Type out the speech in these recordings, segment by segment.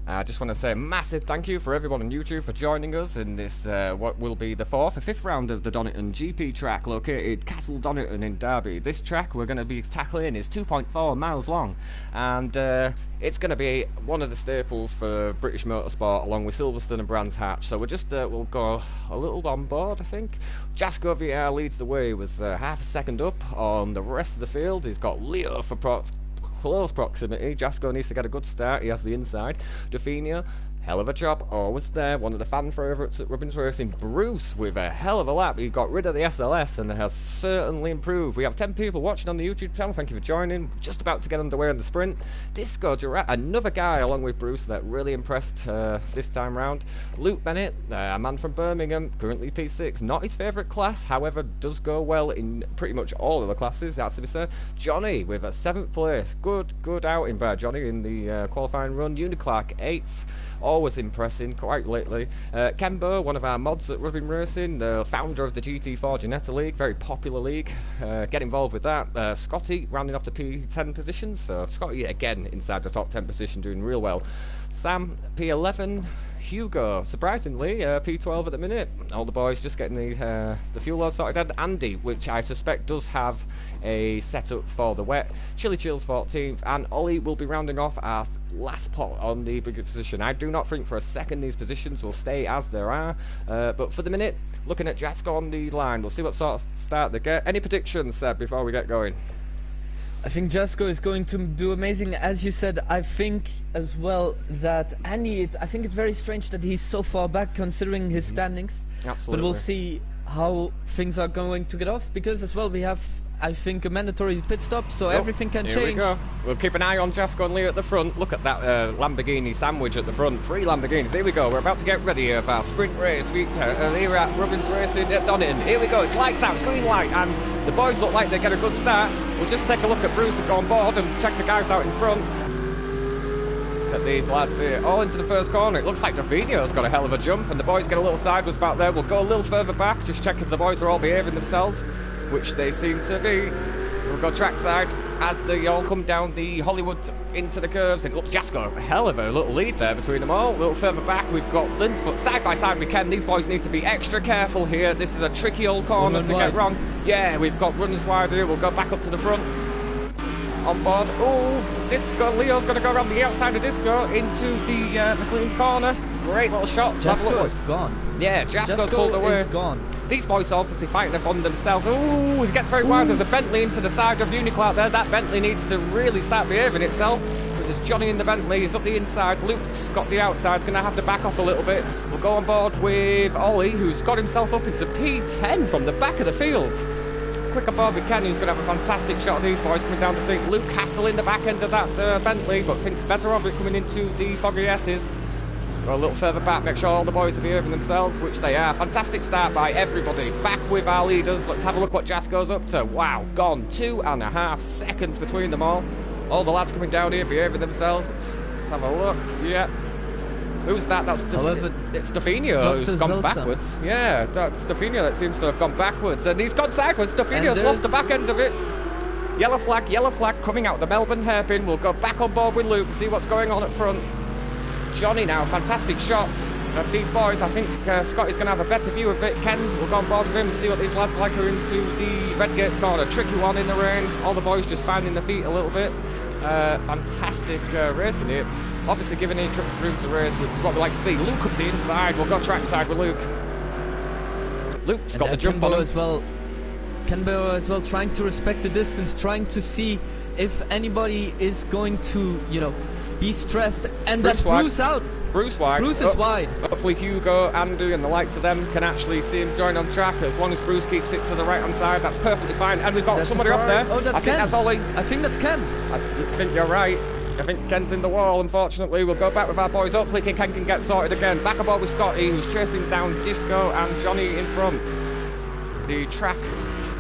I just want to say a massive thank you for everyone on YouTube for joining us in this, what will be the 4th or 5th round of the Donnington GP track located Castle Donnington in Derby. This track we're going to be tackling is 2.4 miles long, and it's going to be one of the staples for British motorsport along with Silverstone and Brands Hatch. So we're just, we'll go a little on board, I think. Jasko VR leads the way, was half a second up on the rest of the field. He's got Leo for close proximity. Jasko needs to get a good start. He has the inside. Dauphinia, hell of a job, always there. One of the fan favourites at Robbins Racing. Bruce with a hell of a lap. He got rid of the SLS and has certainly improved. We have 10 people watching on the YouTube channel. Thank you for joining. Just about to get underway on the sprint. Disco Giraffe, another guy along with Bruce that really impressed this time round. Luke Bennett, a man from Birmingham, currently P6. Not his favourite class, however, does go well in pretty much all of the classes, that's to be said. Johnny with a 7th place. Good outing by Johnny in the qualifying run. Uniclark 8th. Always impressing, quite lately. Kembo, one of our mods at Rugby Racing, the founder of the GT3 Championship League, very popular league. Get involved with that. Scotty rounding off the P10 positions, so Scotty again inside the top 10 position, doing real well. Sam, P11. Hugo, surprisingly, P12 at the minute. All the boys just getting the fuel load sorted. And Andy, which I suspect does have a setup for the wet. Chili Chills 14th, and Ollie will be rounding off our last pot on the bigger position. I do not think for a second these positions will stay as there are, but for the minute, looking at Jasko on the line, we'll see what sort of start they get. Any predictions, Seb, before we get going? I think Jasko is going to do amazing. As you said, I think as well that Andy, I think it's very strange that he's so far back considering his standings. Absolutely. But we'll see how things are going to get off, because as well we have, I think, a mandatory pit stop, so everything can change. Here we go. We'll keep an eye on Jasko and Leo at the front. Look at that Lamborghini sandwich at the front. 3 Lamborghinis. Here we go. We're about to get ready for our sprint race. Here at Robbins Racing at Donnington. Here we go. It's lights out. It's green light. And the boys look like they get a good start. We'll just take a look at Bruce and go on board and check the guys out in front. Look at these lads here. All into the first corner. It looks like Dauphinio's got a hell of a jump. And the boys get a little sideways back there. We'll go a little further back. Just check if the boys are all behaving themselves, which they seem to be. We'll go trackside as they all come down the Hollywood into the curves. And look, Jasko, a hell of a little lead there between them all. A little further back, we've got Linsfoot side by side with Ken. These boys need to be extra careful here. This is a tricky old corner to get wrong. Yeah, we've got runners wide here. We'll go back up to the front. On board. Oh, Disco. Leo's going to go around the outside of Disco into the McLean's corner. Great little shot. Jasko is gone. Yeah, Jasko's pulled away. Is gone. These boys are obviously fighting upon themselves. Ooh, he gets very wide. There's a Bentley into the side of Uniclark there. That Bentley needs to really start behaving itself. But there's Johnny in the Bentley. He's up the inside. Luke's got the outside. He's going to have to back off a little bit. We'll go on board with Ollie, who's got himself up into P10 from the back of the field. Quick on board with Ken, who's going to have a fantastic shot of these boys coming down to see Luke Castle in the back end of that Bentley, but thinks better of it coming into the Foggy S's. Go a little further back, make sure all the boys are behaving themselves, which they are. Fantastic start by everybody. Back with our leaders. Let's have a look what Jasko's up to. Wow, gone 2.5 seconds between them all. All the lads coming down here behaving themselves. Let's have a look. Yeah. Who's that? That's it's Dauphinio who's gone backwards. Yeah, that's Dauphinio that seems to have gone backwards. And he's gone sideways. Dauphinio's lost the back end of it. Yellow flag coming out the Melbourne hairpin. We'll go back on board with Luke, see what's going on at front. Johnny now, fantastic shot of these boys. I think Scotty's going to have a better view of it. Ken, we'll go on board with him and see what these lads like are into the Redgates corner. Tricky one in the rain. All the boys just finding their feet a little bit. Fantastic racing here. Obviously giving each room to race, which is what we like to see. Luke up the inside. We'll go trackside with Luke. Luke's got the jump on him. As well. Kembo as well, trying to respect the distance, trying to see if anybody is going to, you know, be stressed. And that's Bruce out. Bruce wide. Bruce is wide. Hopefully Hugo, Andy and the likes of them can actually see him join on track. As long as Bruce keeps it to the right hand side, that's perfectly fine. And we've got somebody up there. Oh, that's Ken. I think that's Ollie. I think that's Ken. I think you're right. I think Ken's in the wall, unfortunately. We'll go back with our boys. Hopefully Ken can get sorted again. Back aboard with Scotty, who's chasing down Disco and Johnny in front. The track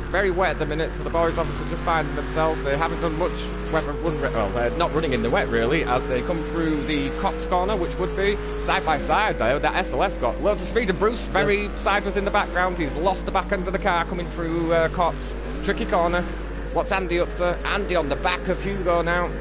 very wet at the minute, so the boys obviously just finding themselves. They haven't done much they're not running in the wet really, as they come through the Cops corner, which would be side by side though. That SLS got loads of speed, and Bruce very sideways in the background. He's lost the back end of the car coming through Cops. Tricky corner. What's Andy up to? Andy on the back of Hugo now.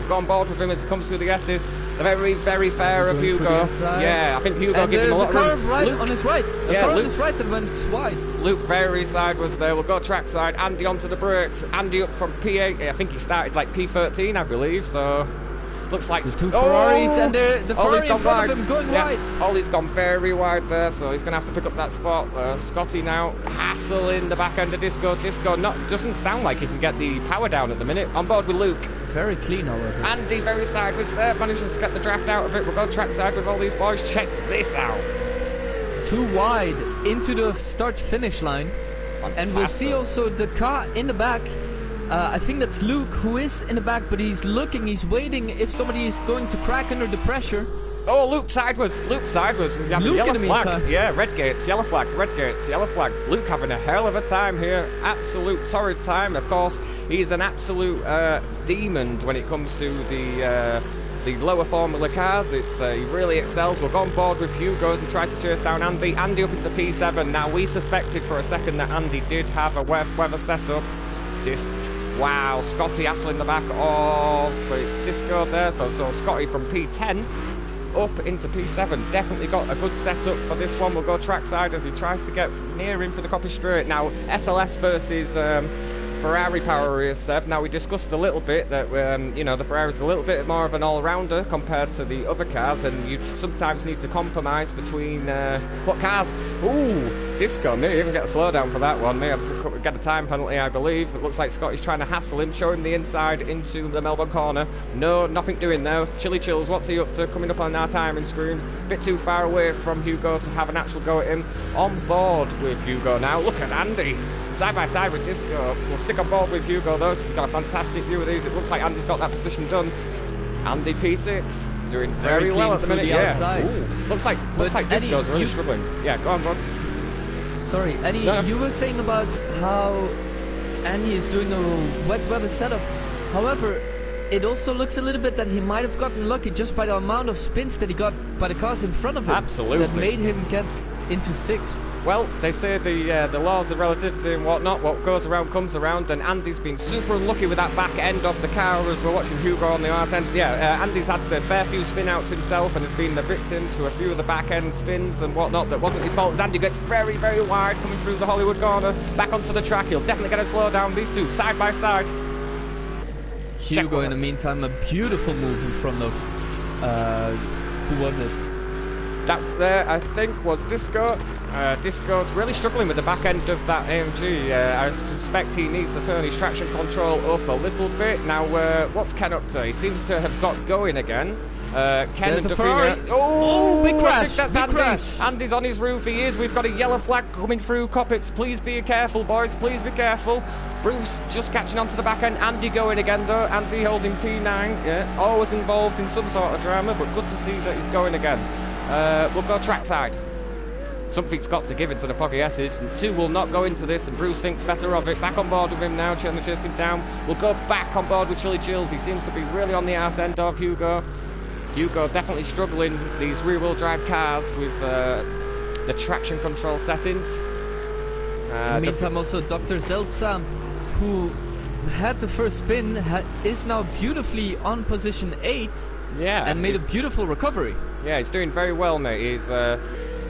Go on board with him as he comes through the S's. The very, very fair of Hugo. Yeah, I think Hugo gives him a lot of room. There's a curve right on his right. A curve on his right that went wide. Luke very sideways there. We'll go trackside. Andy onto the brakes. Andy up from P8. I think he started like P13, I believe. So looks like the two Ferraris and the Ferrari in front of him going wide. Ollie's gone very wide there, so he's going to have to pick up that spot. Scotty now hassling the back end of Disco. Disco doesn't sound like he can get the power down at the minute. On board with Luke. Very clean, however. Andy very sideways there, manages to get the draft out of it. We'll go trackside with all these boys. Check this out. Too wide into the start-finish line. And we'll see also the car in the back. I think that's Luke who is in the back, but he's looking, he's waiting if somebody is going to crack under the pressure. Oh, Luke sideways. We have Luke a yellow in the flag. meantime. Yeah, red gates, yellow flag, red gates, yellow flag. Luke having a hell of a time here. Absolute torrid time. Of course, he's an absolute demon when it comes to the lower Formula cars. He really excels. We'll go on board with Hugo as he tries to chase down Andy. Andy up into P7. Now, we suspected for a second that Andy did have a weather setup. Wow, Scotty hassling the back of it's Disco there. So Scotty from P10 up into P7. Definitely got a good setup for this one. We'll go trackside as he tries to get near him for the copy straight. Now, SLS versus Ferrari power rear, Seb. Now, we discussed a little bit that, you know, the Ferrari's a little bit more of an all-rounder compared to the other cars, and you sometimes need to compromise between what cars. Ooh, Disco may even get a slowdown for that one. May have to get a time penalty, I believe. It looks like Scotty's trying to hassle him, show him the inside into the Melbourne corner. No, nothing doing there. Chilly Chills, what's he up to? Coming up on our timing screens. Bit too far away from Hugo to have an actual go at him. On board with Hugo now. Look at Andy. Side by side with Disco. We'll stick on board with Hugo though, because he's got a fantastic view of these. It looks like Andy's got that position done. Andy P6 doing very well at the minute. Yeah. Ooh. Looks like Disco's really struggling. Yeah, go on, bud. Sorry, Eddie, you were saying about how Andy is doing a wet weather setup. However, it also looks a little bit that he might have gotten lucky just by the amount of spins that he got by the cars in front of him. Absolutely. That made him get into 6th. Well, they say the laws of relativity and whatnot, what goes around comes around, and Andy's been super unlucky with that back end of the car as we're watching Hugo on the arse end. Yeah, Andy's had a fair few spin outs himself and has been the victim to a few of the back end spins and whatnot that wasn't his fault, as Andy gets very, very wide coming through the Hollywood corner, back onto the track. He'll definitely get a slowdown. These two side by side. Hugo in the meantime, a beautiful move in front of who was it? That there, I think, was Disco. Disco's really struggling with the back end of that AMG. I suspect he needs to turn his traction control up a little bit. Now, what's Ken up to? He seems to have got going again. Ken There's and a Ferrari. Oh, big crash! I think that's big Andy. Crash. Andy's on his roof. He is. We've got a yellow flag coming through cockpits. Please be careful, boys. Please be careful. Bruce just catching onto the back end. Andy going again, though. Andy holding P9. Yeah, always involved in some sort of drama, but good to see that he's going again. We'll go trackside. Something's got to give it to the Foggy S's. And 2 will not go into this, and Bruce thinks better of it. Back on board with him now, trying to chase him down. We'll go back on board with Chilly Chills. He seems to be really on the arse end of Hugo. Hugo definitely struggling these rear-wheel drive cars with the traction control settings. In the meantime, also Dr. Zeltza, who had the first spin, is now beautifully on position 8. Yeah, and made a beautiful recovery. Yeah, he's doing very well, mate. He's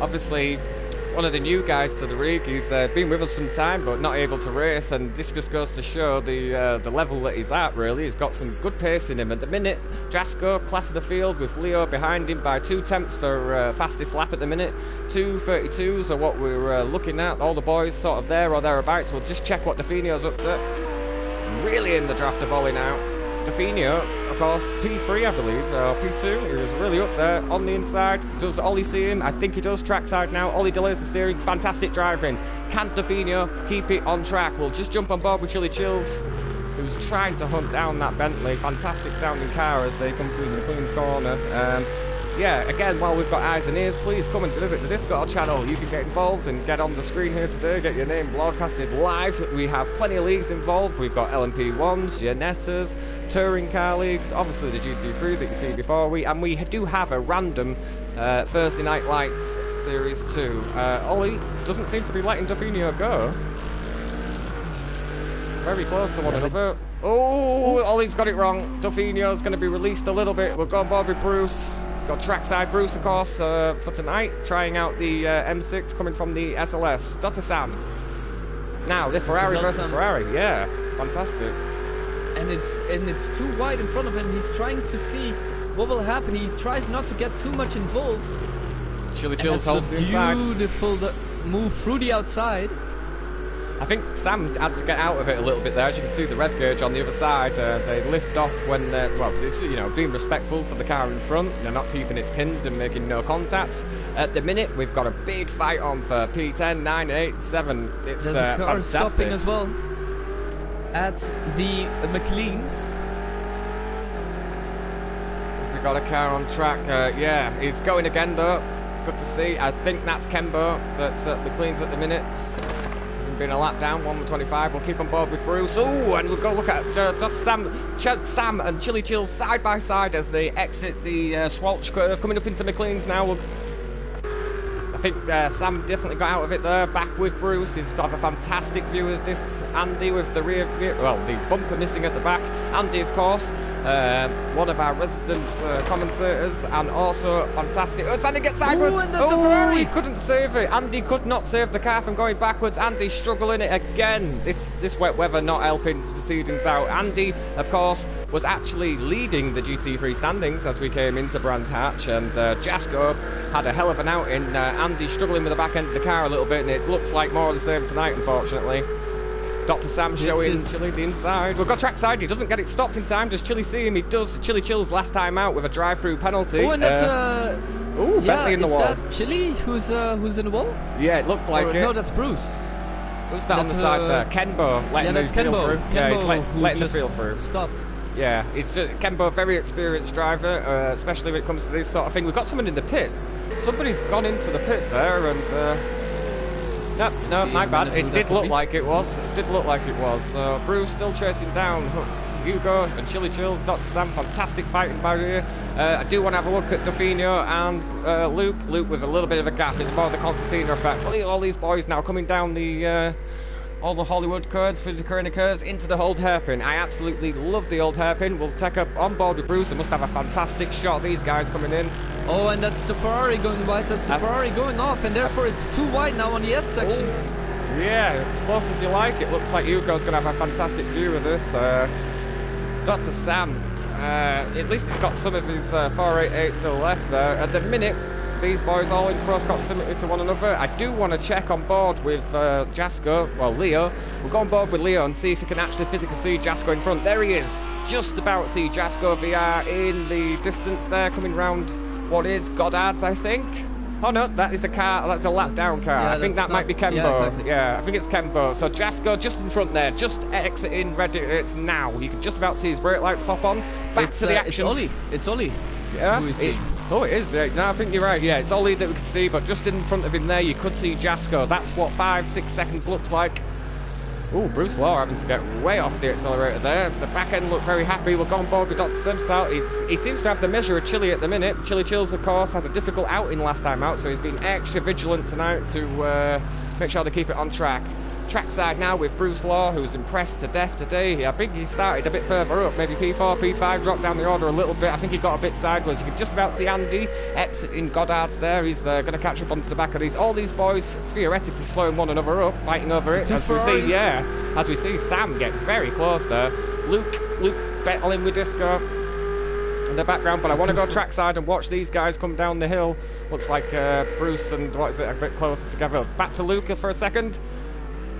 obviously one of the new guys to the rig. He's been with us some time, but not able to race, and this just goes to show the level that he's at, really. He's got some good pace in him. At the minute, Jasko, class of the field, with Leo behind him by 2 tenths for fastest lap at the minute. 2:32s are what we're looking at. All the boys sort of there or thereabouts. We'll just check what Definio's up to. Really in the draft of Ollie now. Definio, of course, P3, I believe, or P2. He was really up there on the inside. Does Ollie see him? I think he does. Trackside now. Ollie delays the steering. Fantastic driving. Can Definio keep it on track? We'll just jump on board with Chilly Chills, who's trying to hunt down that Bentley. Fantastic sounding car as they come through the Queen's corner. Yeah, again, while we've got eyes and ears, please come and visit the Discord channel. You can get involved and get on the screen here today, get your name broadcasted live. We have plenty of leagues involved. We've got LMP1s, Gianettas, touring car leagues, obviously the GT3 that you see before. And we do have a random Thursday Night Lights Series 2. Ollie doesn't seem to be letting Definio go. Very close to one another. Oh, Ollie's got it wrong. Duffino's going to be released a little bit. We'll go on board with Bruce. Got trackside Bruce, of course, for tonight. Trying out the M6 coming from the SLS. Dr. Sam. Now, the Ferrari versus Ferrari. Yeah, fantastic. And it's too wide in front of him. He's trying to see what will happen. He tries not to get too much involved. Chili Chills holds the inside. Beautiful move through the outside. I think Sam had to get out of it a little bit there. As you can see, the rev gauge on the other side, they lift off when, well, it's, you know, being respectful for the car in front. They're not keeping it pinned and making no contacts. At the minute, we've got a big fight on for P10, 9, 8, 7. It's There's a car fantastic. stopping as well at the McLean's. We've got a car on track. Yeah, he's going again though. It's good to see. I think that's Kembo that's at McLean's at the minute. Been a lap down, 1:25. We'll keep on board with Bruce. Oh, and we'll go look at Sam and Chili Chills side by side as they exit the Swalch curve, coming up into McLean's now. I think Sam definitely got out of it there. Back with Bruce. He's got a fantastic view of this. Andy with the rear, well, the bumper missing at the back. Andy, of course, one of our resident commentators, and also fantastic. Oh, Andy gets sideways. Oh, he couldn't save it. Andy could not save the car from going backwards. Andy struggling it again. This wet weather not helping proceedings out. Andy, of course, was actually leading the GT3 standings as we came into Brands Hatch, and Jasko had a hell of an outing. Andy struggling with the back end of the car a little bit, and it looks like more of the same tonight, unfortunately. Dr. Sam showing Chili the inside. We've got trackside. He doesn't get it stopped in time. Does Chili see him? He does. Chili Chills last time out with a drive-through penalty. Oh, and that's Bentley in the wall. Is that Chili who's in the wall? Yeah, it looked like it. No, that's Bruce. Who's that on the side there? Kenbo letting the field through. Yeah, he's letting the field through. Stop. Yeah, it's just Kenbo, very experienced driver, especially when it comes to this sort of thing. We've got someone in the pit. Somebody's gone into the pit there, and no, my bad. It did look like it was. It did look like it was. Bruce still chasing down Hugo and Chili Chills. Dr. Sam, fantastic fighting by here. I do want to have a look at Duffino and Luke. Luke with a little bit of a gap in the more the Constantina effect. Look at all these boys now coming down the all the Hollywood curves through the Corona curves into the old hairpin. I absolutely love the old hairpin. We'll take up on board with Bruce and must have a fantastic shot of these guys coming in. Oh, and that's the Ferrari going wide. That's the Ferrari going off, and therefore it's too wide now on the S section. Oh, yeah, as close as you like. It looks like Hugo's going to have a fantastic view of this. Dr. Sam, at least he's got some of his 488 still left there. At the minute, these boys all in close proximity to one another. I do want to check on board with Jasko, well, Leo. We'll go on board with Leo and see if he can actually physically see Jasko in front. There he is. Just about see Jasko VR in the distance there, coming round what is Goddard's, I think. Oh no, that is a car, that's a lap down car. Yeah, I think that might be Kembo. Yeah, exactly. Yeah, I think it's Kembo. So Jasko just in front there, just exiting, ready, it's now. You can just about see his brake lights pop on. Back to the action. It's Ollie. Yeah, oh, it is. No, I think you're right. Yeah, it's Ollie that we could see, but just in front of him there, you could see Jasko. That's what 5-6 seconds looks like. Oh, Bruce Law having to get way off the accelerator there. The back end looked very happy. We'll go on board with Dr. Simsal. He seems to have the measure of Chili at the minute. Chili Chills, of course, has a difficult outing last time out, so he's been extra vigilant tonight to make sure they keep it on track. Trackside now with Bruce Law, who's impressed to death today. I think he started a bit further up, maybe P4, P5, dropped down the order a little bit. I think he got a bit sideways. You can just about see Andy exiting Goddard's there. He's going to catch up onto the back of these. All these boys theoretically slowing one another up, fighting over it. As we see Sam get very close there. Luke battling with Disco in the background, but I want to go trackside and watch these guys come down the hill. Looks like Bruce and what is it, a bit closer together. Back to Luke for a second.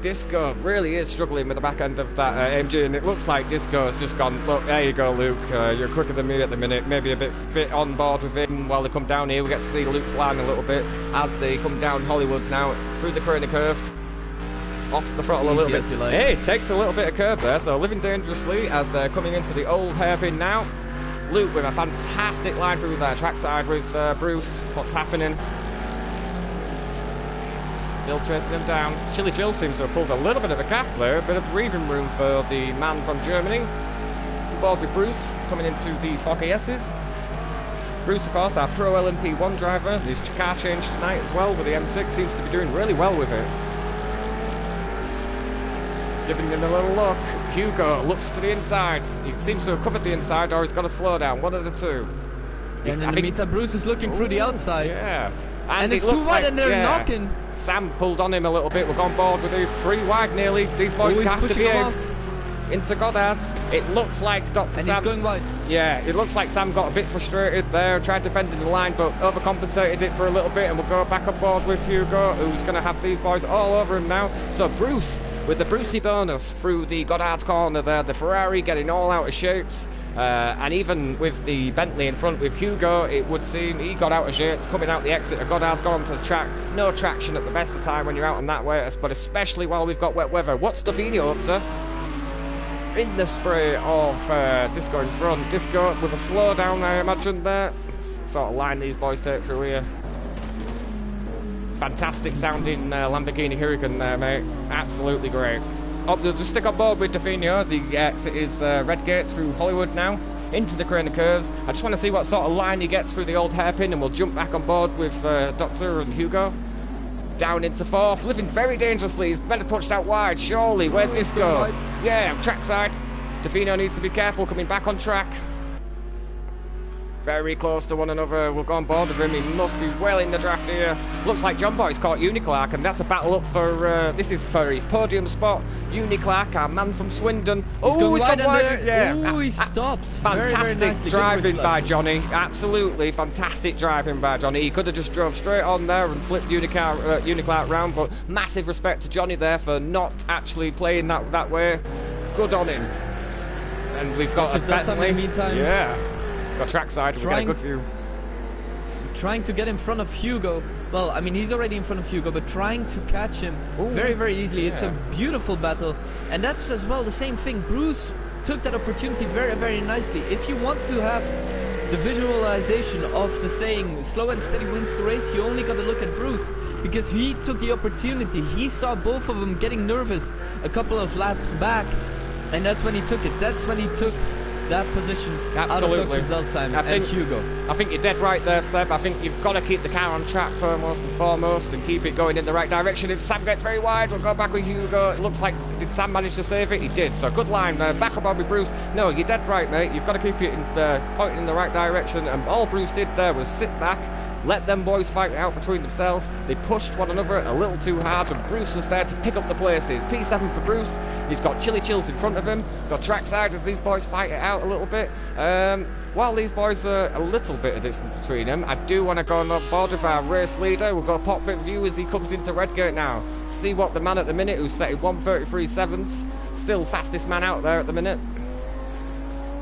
Disco really is struggling with the back end of that AMG, and it looks like Disco has just gone, look, there you go, Luke, you're quicker than me at the minute, maybe a bit on board with him while they come down here. We get to see Luke's line a little bit as they come down Hollywood now through the Corona curves. Off the throttle a little bit. Like. Hey, takes a little bit of curb there, so living dangerously as they're coming into the old hairpin now. Luke with a fantastic line through there, trackside with Bruce. What's happening? Still chasing him down. Chili Chill seems to have pulled a little bit of a gap there, a bit of breathing room for the man from Germany. On board with Bruce, coming into the 4KS's. Bruce, of course, our Pro LMP1 driver. His car changed tonight as well with the M6, seems to be doing really well with it. giving him a little look. Hugo looks to the inside. He seems to have covered the inside, or he's got to slow down. One of the two. And in the meantime, Bruce is looking through the outside. Yeah. And it's too wide, and they're knocking. Sam pulled on him a little bit. We're on board with these 3 wide nearly. These boys have to behave. Into Goddard's. It looks like Dr. And Sam... he's going wide. Yeah, it looks like Sam got a bit frustrated there, tried defending the line, but overcompensated it for a little bit, and we'll go back on board with Hugo, who's going to have these boys all over him now. So Bruce, with the Brucey bonus through the Goddard's corner there, the Ferrari getting all out of shapes, and even with the Bentley in front with Hugo, it would seem he got out of shapes, coming out the exit. Goddard's gone onto the track. No traction at the best of time when you're out on that way, but especially while we've got wet weather. What's Stefano up to? In the spray of Disco in front. Disco with a slow down, I imagine, there. Sort of line these boys take through here. Fantastic sounding Lamborghini Huracan there, mate. Absolutely great. Oh, they'll just stick on board with Stefano as he exits his red gates through Hollywood now. Into the Crane of Curves. I just want to see what sort of line he gets through the old hairpin, and we'll jump back on board with Doctor and Hugo. Down into 4th, living very dangerously. He's better pushed out wide, surely. Where's Disco? Yeah, trackside. Stefano needs to be careful coming back on track. Very close to one another. We'll go on board with him. He must be well in the draft here. Looks like John Boy's caught Uniclark, and that's a battle up for... this is for his podium spot. Uniclark, our man from Swindon. He's gone wide. Yeah. Oh, he stops. Fantastic very driving by Johnny. Absolutely fantastic driving by Johnny. He could have just drove straight on there and flipped Uniclark round, but massive respect to Johnny there for not actually playing that way. Good on him. And we've got a Bentley. In the meantime. Yeah. Got trackside, we've got a good view. Trying to get in front of Hugo. Well, I mean, he's already in front of Hugo, but trying to catch him very easily. Yeah. It's a beautiful battle. And that's as well the same thing. Bruce took that opportunity very nicely. If you want to have the visualization of the saying, slow and steady wins the race, you only got to look at Bruce. Because he took the opportunity. He saw both of them getting nervous a couple of laps back. And that's when he took it. That's when he took that position out of Dr. Zeltsheim and Hugo. I think you're dead right there, Seb. I think you've got to keep the car on track foremost and foremost and keep it going in the right direction. If Sam gets very wide, we'll go back with Hugo. It looks like, did Sam manage to save it? He did. So good line there. Back up on with Bruce. No, you're dead right, mate. You've got to keep it pointing in the right direction. And all Bruce did there was sit back, let them boys fight it out between themselves. They pushed one another a little too hard, and Bruce was there to pick up the places. P7 for Bruce. He's got Chili Chills in front of him. Got trackside as these boys fight it out a little bit. While these boys are a little bit of distance between them, I do want to go on board with our race leader. We'll go pop bit view as he comes into Redgate now. See what the man at the minute, who's setting 1:33.7s, still fastest man out there at the minute.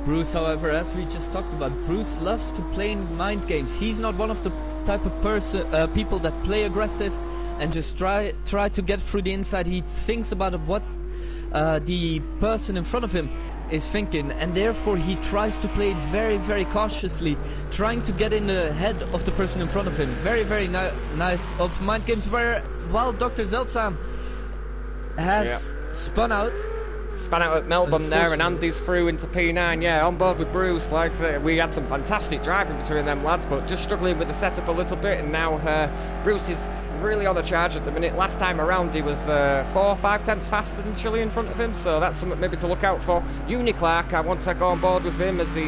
Bruce, however, as we just talked about, Bruce loves to play in mind games. He's not one of the type of people that play aggressive and just try to get through the inside. He thinks about what the person in front of him is thinking, and therefore he tries to play it very cautiously, trying to get in the head of the person in front of him. Very nice of mind games, while Dr. Zeltsheim has spun out at Melbourne there, and Andy's through into P9. Yeah, on board with Bruce. Like we had some fantastic driving between them lads, but just struggling with the setup a little bit. And now Bruce is really on a charge at the minute. Last time around he was 4 or 5 tenths faster than Chile in front of him, so that's something maybe to look out for. Uniclark, I want to go on board with him, as he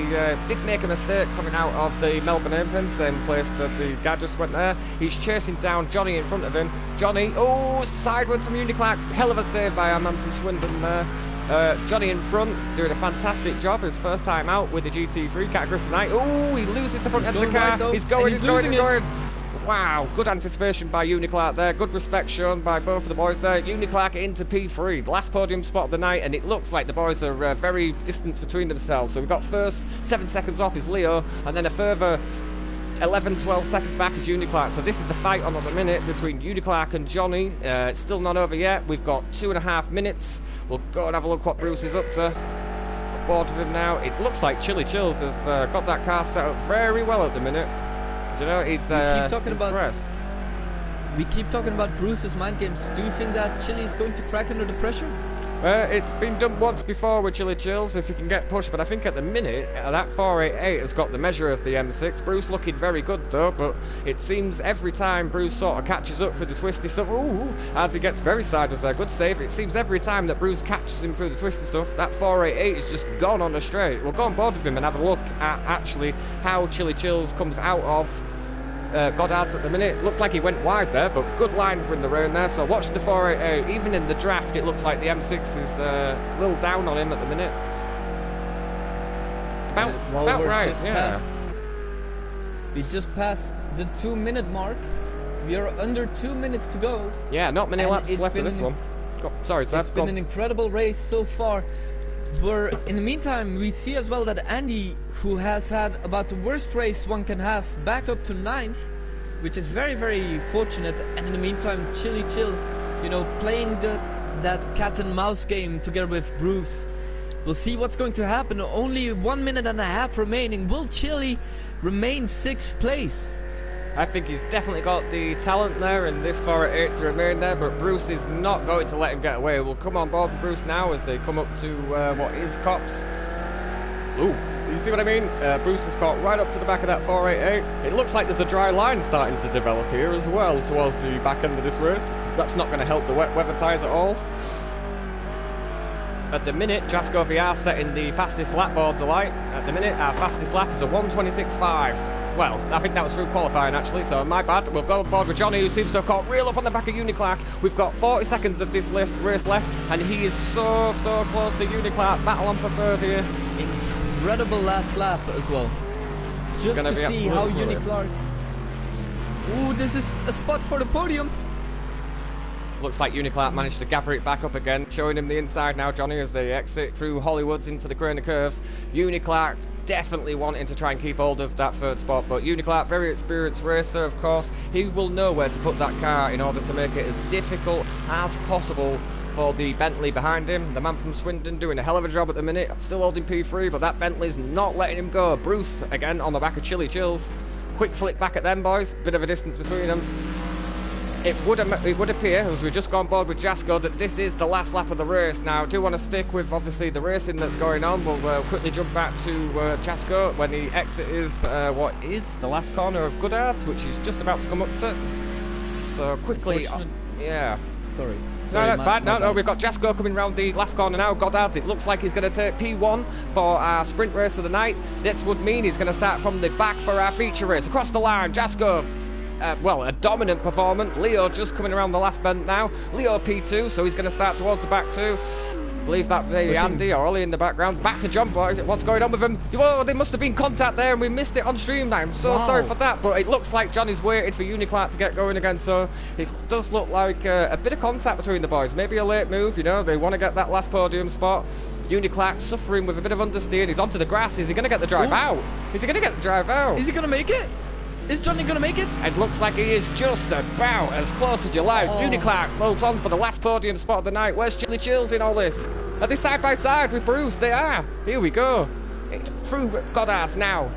did make a mistake coming out of the Melbourne Open, same place that the guy just went there. He's chasing down Johnny in front of him. Johnny, sideways from Uniclark. Hell of a save by our man from Swindon there. Johnny in front, doing a fantastic job. His first time out with the GT3 category tonight. He loses the front end of the car. Right, he's going. Wow, good anticipation by Uniclark there. Good respect shown by both of the boys there. Uniclark into P3, the last podium spot of the night, and it looks like the boys are very distant between themselves. So we've got first 7 seconds off is Leo, and then a further 11-12 seconds back is Uniclark. So this is the fight on at the minute between Uniclark and Johnny. It's still not over yet. We've got 2.5 minutes. We'll go and have a look what Bruce is up to. On board with him now. It looks like Chili Chills has got that car set up very well at the minute. Do you know, he's impressed. We keep talking about Bruce's mind games. Do you think that Chili is going to crack under the pressure? It's been done once before with Chili Chills, if you can get pushed, but I think at the minute, that 488 has got the measure of the M6. Bruce looking very good though, but it seems every time Bruce sort of catches up for the twisty stuff, ooh, as he gets very sideways there, good save. It seems every time that Bruce catches him through the twisty stuff, that 488 is just gone on a straight. We'll go on board with him and have a look at actually how Chili Chills comes out of Goddard's at the minute. Looked like he went wide there, but good line for in the round there. So watch the 488. Even in the draft, it looks like the M6 is a little down on him at the minute. About right, yeah. We just passed the 2-minute mark. We are under 2 minutes to go. Yeah, not many laps left of this one. Sorry, Seth. It's been an incredible race so far. But in the meantime, we see as well that Andy, who has had about the worst race one can have, back up to 9th, which is very, very fortunate. And in the meantime, Chili Chill, you know, playing that cat and mouse game together with Bruce. We'll see what's going to happen. Only 1 minute and a half remaining. Will Chili remain 6th place? I think he's definitely got the talent there in this 488 to remain there, but Bruce is not going to let him get away. We'll come on board with Bruce now as they come up to what is Cops. Ooh, you see what I mean? Bruce is caught right up to the back of that 488. It looks like there's a dry line starting to develop here as well towards the back end of this race. That's not going to help the wet weather tyres at all. At the minute, Jasko VR setting the fastest lap boards alight. At the minute, our fastest lap is a 1:26.5. Well, I think that was through qualifying actually, so my bad. We'll go on board with Johnny, who seems to have caught real up on the back of Uniclark. We've got 40 seconds of this race left, and he is so close to Uniclark. Battle on for third here. Incredible last lap as well. Just to see how Uniclark... Ooh, this is a spot for the podium. Looks like Uniclark managed to gather it back up again, showing him the inside now, Johnny, as they exit through Hollywoods into the corner curves. Uniclark definitely wanting to try and keep hold of that third spot, but Uniclark, very experienced racer, of course. He will know where to put that car in order to make it as difficult as possible for the Bentley behind him. The man from Swindon doing a hell of a job at the minute, still holding P3, but that Bentley's not letting him go. Bruce, again, on the back of Chili Chills. Quick flick back at them, boys. Bit of a distance between them. It would appear, as we've just gone board with Jasko, that this is the last lap of the race. Now, I do want to stick with, obviously, the racing that's going on. We'll quickly jump back to Jasko when the exit is what is the last corner of Goodhart's, which is just about to come up to. So, quickly, yeah. Sorry, no, that's fine. No, we've got Jasko coming round the last corner now. Goddard's, it looks like he's going to take P1 for our sprint race of the night. This would mean he's going to start from the back for our feature race. Across the line, Jasko. Well, a dominant performance. Leo just coming around the last bend now. Leo P2, so he's going to start towards the back too. I believe that maybe Andy or Ollie in the background. Back to John Boy. What's going on with him? Whoa, there must have been contact there and we missed it on stream now. I'm so sorry for that, but it looks like Johnny's waited for Uniclark to get going again, so it does look like a bit of contact between the boys. Maybe a late move, you know, they want to get that last podium spot. Uniclark suffering with a bit of understeer. He's onto the grass. Is he going to get the drive out? Is he going to get the drive out? Is he going to make it? Is Johnny going to make it? It looks like he is just about as close as you like. Uniclark holds on for the last podium spot of the night. Where's Chili Chills in all this? Are they side by side with Bruce? They are. Here we go. Through Goddard's now.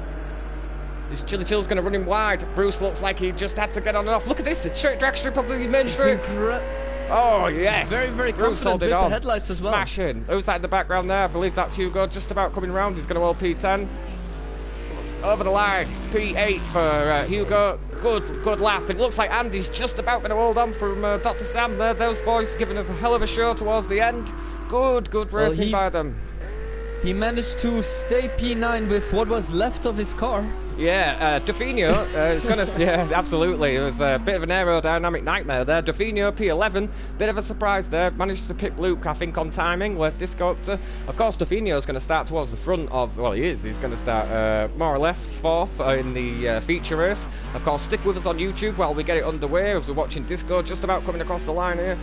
Is Chili Chills going to run him wide? Bruce looks like he just had to get on and off. Look at this. Straight drag strip of the main strip. Oh, yes. Very, very Bruce confident with the headlights as well. Smashing. Who's that in the background there? I believe that's Hugo. Just about coming round. He's going to hold P10. Over the line, P8 for Hugo. Good lap. It looks like Andy's just about going to hold on from Dr. Sam there. Those boys giving us a hell of a show towards the end. Good racing by them. He managed to stay P9 with what was left of his car. Yeah, Dufinio is going to... Yeah, absolutely. It was a bit of an aerodynamic nightmare there. Dufinio, P11. Bit of a surprise there. Managed to pick Luke, I think, on timing. Where's Disco up to? Of course, Dufinio's going to start towards the front of... Well, he is. He's going to start more or less fourth in the feature race. Of course, stick with us on YouTube while we get it underway as we're watching Disco just about coming across the line here.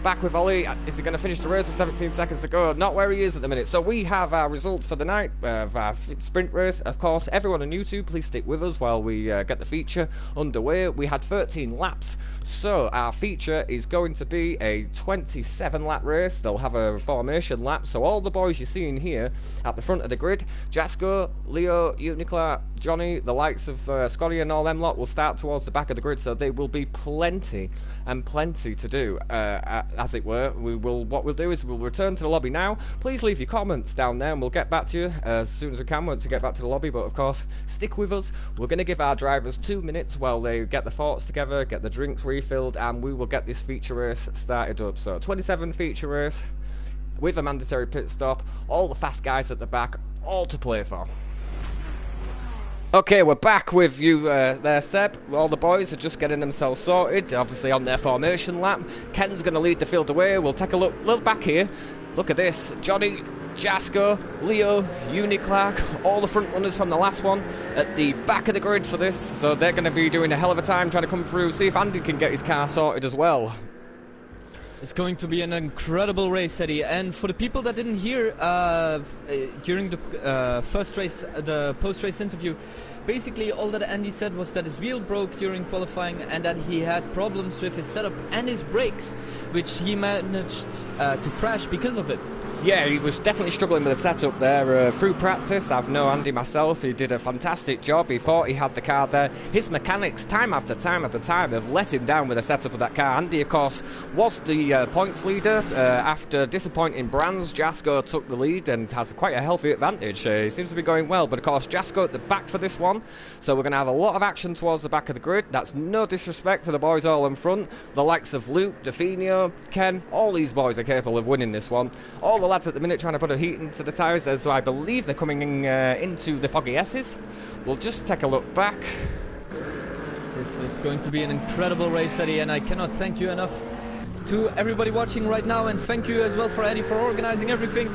Back with Ollie. Is he going to finish the race with 17 seconds to go? Not where he is at the minute. So we have our results for the night of our sprint race. Of course, everyone on YouTube, please stick with us while we get the feature underway. We had 13 laps, so our feature is going to be a 27 lap race. They'll have a formation lap, so all the boys you're seeing here at the front of the grid, Jasko, Leo, Uniclark, Johnny, the likes of Scotty and all them lot will start towards the back of the grid, so there will be plenty and plenty to do. as it were. What we'll do is we'll return to the lobby now. Please leave your comments down there and we'll get back to you as soon as we can once we get back to the lobby. But of course, stick with us. We're going to give our drivers 2 minutes while they get the thoughts together, get the drinks refilled, and we will get this feature race started up. So 27 feature race with a mandatory pit stop, all the fast guys at the back, all to play for. Okay, we're back with you there, Seb. All the boys are just getting themselves sorted, obviously on their formation lap. Ken's going to lead the field away. We'll take a look back here. Look at this. Johnny, Jasko, Leo, Uniclark, all the front runners from the last one at the back of the grid for this. So they're going to be doing a hell of a time trying to come through, see if Andy can get his car sorted as well. It's going to be an incredible race, Eddie. And for the people that didn't hear during the first race, the post-race interview, basically all that Andy said was that his wheel broke during qualifying and that he had problems with his setup and his brakes, which he managed to crash because of it. Yeah, he was definitely struggling with the setup there through practice. I've known Andy myself. He did a fantastic job. He thought he had the car there. His mechanics, time after time after time, have let him down with the setup of that car. Andy, of course, was the points leader. After disappointing Brands, Jasko took the lead and has quite a healthy advantage. He seems to be going well, but of course, Jasko at the back for this one. So we're going to have a lot of action towards the back of the grid. That's no disrespect to the boys all in front. The likes of Luke, Definio, Ken, all these boys are capable of winning this one. All the lads at the minute trying to put a heat into the tyres, as I believe they're coming into the foggy S's. We'll just take a look back. This is going to be an incredible race, Eddie, and I cannot thank you enough to everybody watching right now, and thank you as well for Eddie for organizing everything.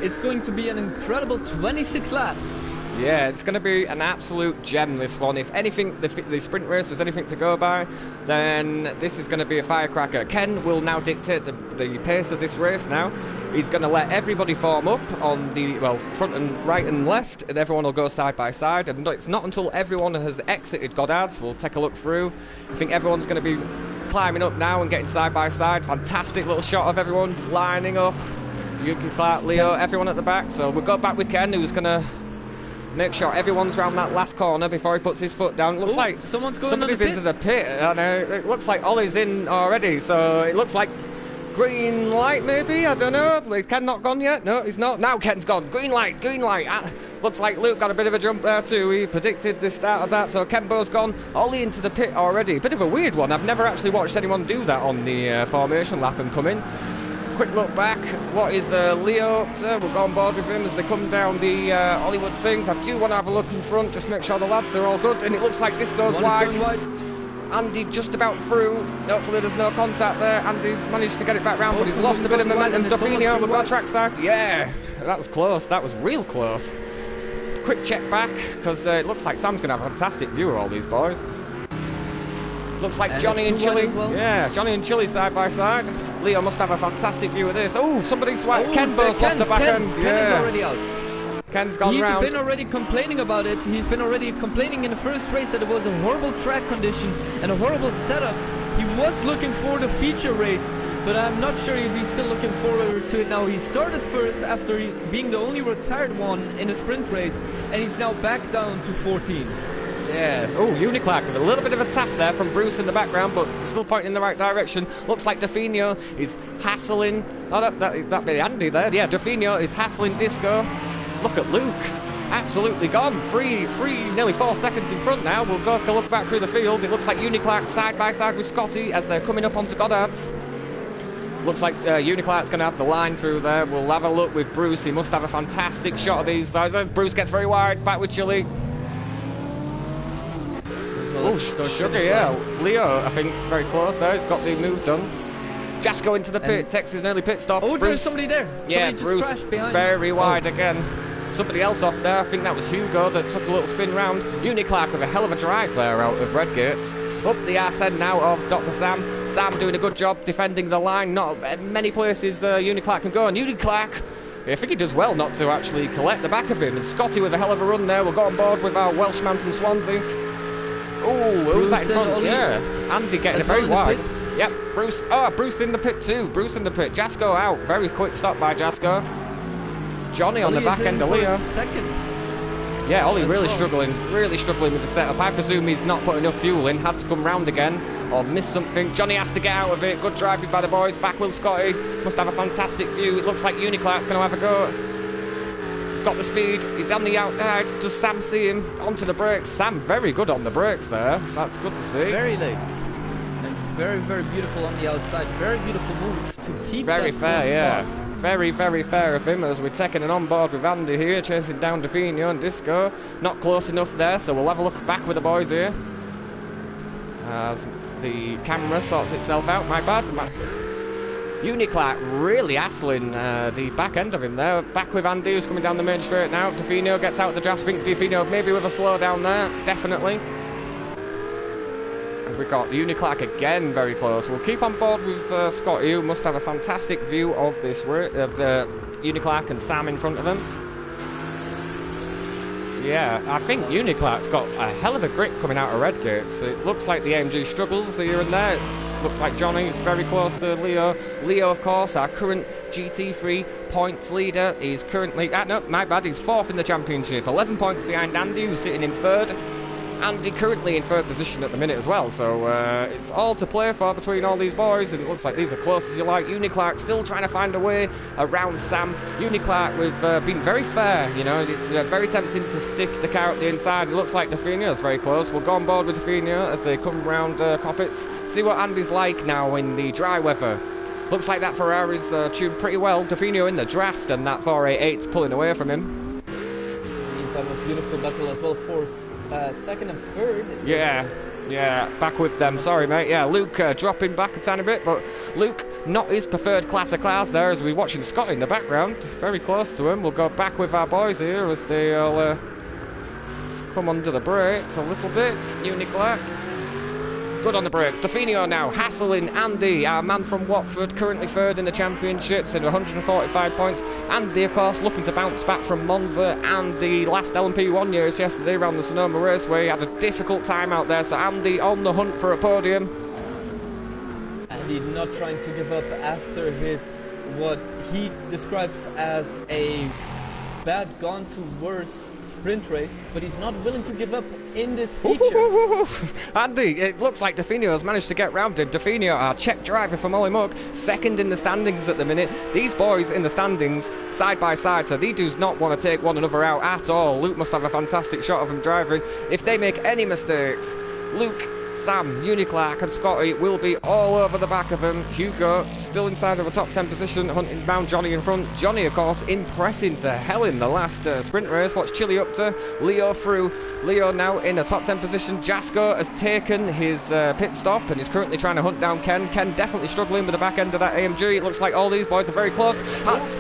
It's going to be an incredible 26 laps. Yeah, it's going to be an absolute gem, this one. If anything, the sprint race was anything to go by, then this is going to be a firecracker. Ken will now dictate the pace of this race now. He's going to let everybody form up on the, well, front and right and left, and everyone will go side by side. And it's not until everyone has exited Goddard's, we'll take a look through. I think everyone's going to be climbing up now and getting side by side. Fantastic little shot of everyone lining up. Yuki, Clark, Leo, everyone at the back. So we'll go back with Ken, who's going to make sure everyone's around that last corner before he puts his foot down. It looks like somebody's into the pit. I know. It looks like Ollie's in already, so it looks like green light maybe. I don't know. Is Ken not gone yet? No, he's not. Now Ken's gone. Green light, green light. Looks like Luke got a bit of a jump there too. He predicted the start of that, so Kenbo's gone. Ollie into the pit already. Bit of a weird one. I've never actually watched anyone do that on the formation lap and come in. Quick look back. What is Leo up to? We'll go on board with him as they come down the Hollywood things. I do want to have a look in front, just make sure the lads are all good. And it looks like this goes wide. Andy just about through. Hopefully there's no contact there. Andy's managed to get it back round, but he's lost a bit of momentum. Dafinio, we've got trackside. Yeah, that was close. That was real close. Quick check back, because it looks like Sam's going to have a fantastic view of all these boys. Looks like Johnny and Chili. Well. Yeah, Johnny and Chili side by side. Leo must have a fantastic view of this. Oh, somebody swiped. Ken both lost the back end. Ken is already out. Ken's gone round. He's been already complaining about it. He's been already complaining in the first race that it was a horrible track condition and a horrible setup. He was looking for the feature race, but I'm not sure if he's still looking forward to it now. He started first after being the only retired one in a sprint race, and he's now back down to 14th. Yeah, oh, Uniclark with a little bit of a tap there from Bruce in the background, but still pointing in the right direction. Looks like Definio is hassling. Oh, that'd be Andy there. Yeah, Definio is hassling Disco. Look at Luke. Absolutely gone. Nearly 4 seconds in front now. We'll go take a look back through the field. It looks like Uniclark side by side with Scotty as they're coming up onto Goddard's. Looks like Uniclark's going to have the line through there. We'll have a look with Bruce. He must have a fantastic shot of these guys. Bruce gets very wide. Back with Chili. Oh, Sugar, yeah. Leo, I think, is very close there. He's got the move done. Jasko into the pit, takes his early pit stop. Oh, Bruce, there's somebody there. Yeah, somebody Bruce, very wide again. Somebody else off there. I think that was Hugo that took a little spin round. Uniclark with a hell of a drive there out of Redgates. Up the arse end now of Dr. Sam. Sam doing a good job defending the line. Not many places Uniclark can go. And Uniclark, I think he does well not to actually collect the back of him. And Scotty with a hell of a run there. We'll go on board with our Welshman from Swansea. Oh, who's that in front? Yeah, Andy getting it very wide. Yep, Bruce. Oh, Bruce in the pit too. Bruce in the pit. Jasko out. Very quick stop by Jasko. Johnny on the back end of Leo. Second. Yeah, Ollie really struggling with the setup. I presume he's not put enough fuel in, had to come round again, or missed something. Johnny has to get out of it. Good driving by the boys. Back with Scotty. Must have a fantastic view. It looks like Uniclark's going to have a go. He's got the speed. He's on the outside. Does Sam see him? Onto the brakes. Sam very good on the brakes there. That's good to see. Very late. And very, very beautiful on the outside. Very beautiful move to keep very that fair, full yeah. spot. Very, very fair of him as we're taking it on board with Andy here, chasing down Definio and Disco. Not close enough there, so we'll have a look back with the boys here. As the camera sorts itself out, my bad. Uniclark really hassling the back end of him there. Back with Andy, who's coming down the main straight now. Definio gets out the draft. I think Definio maybe with a slow down there, definitely. We've got Uniclark again very close. We'll keep on board with Scotty, who must have a fantastic view of this of the Uniclark and Sam in front of him. Yeah, I think Uniclark's got a hell of a grip coming out of Redgates. It looks like the AMG struggles here and there. It looks like Johnny's very close to Leo. Leo, of course, our current GT3 points leader, is currently... no, my bad, he's 4th in the championship. 11 points behind Andy, who's sitting in 3rd. Andy currently in 3rd position at the minute as well, so it's all to play for between all these boys, and it looks like these are close as you like. Uniclark still trying to find a way around Sam. Uniclark with been very fair, you know. It's very tempting to stick the car at the inside. It looks like Definio's very close. We'll go on board with Definio as they come round Coppets. See what Andy's like now in the dry weather. Looks like that Ferrari's tuned pretty well. Definio in the draft, and that 488's pulling away from him. Meantime, a beautiful battle as well, 4th. 2nd and 3rd. Yeah, back with them. Sorry, mate. Yeah, Luke dropping back a tiny bit, but Luke not his preferred class of cars there as we're watching Scott in the background. Very close to him. We'll go back with our boys here as they all come under the brakes a little bit. Uniclark. Good on the brakes. Definio now hassling Andy, our man from Watford, currently 3rd in the championships in 145 points. Andy, of course, looking to bounce back from Monza and the last LMP1 years yesterday around the Sonoma Raceway. He had a difficult time out there, so Andy on the hunt for a podium. Andy not trying to give up after his, what he describes as a bad gone to worse sprint race, but he's not willing to give up in this feature. Andy, it looks like Definio has managed to get round him. Definio, our Czech driver from Ollie Muck, 2nd in the standings at the minute. These boys in the standings side by side, so they do not want to take one another out at all. Luke must have a fantastic shot of him driving. If they make any mistakes, Luke, Sam, Uniclark and Scotty will be all over the back of him. Hugo still inside of a top 10 position, hunting down Johnny in front. Johnny, of course, impressing to hell in the last sprint race. What's Chile up to? Leo through. Leo now in a top 10 position. Jasko has taken his pit stop and is currently trying to hunt down Ken. Ken definitely struggling with the back end of that AMG. It looks like all these boys are very close.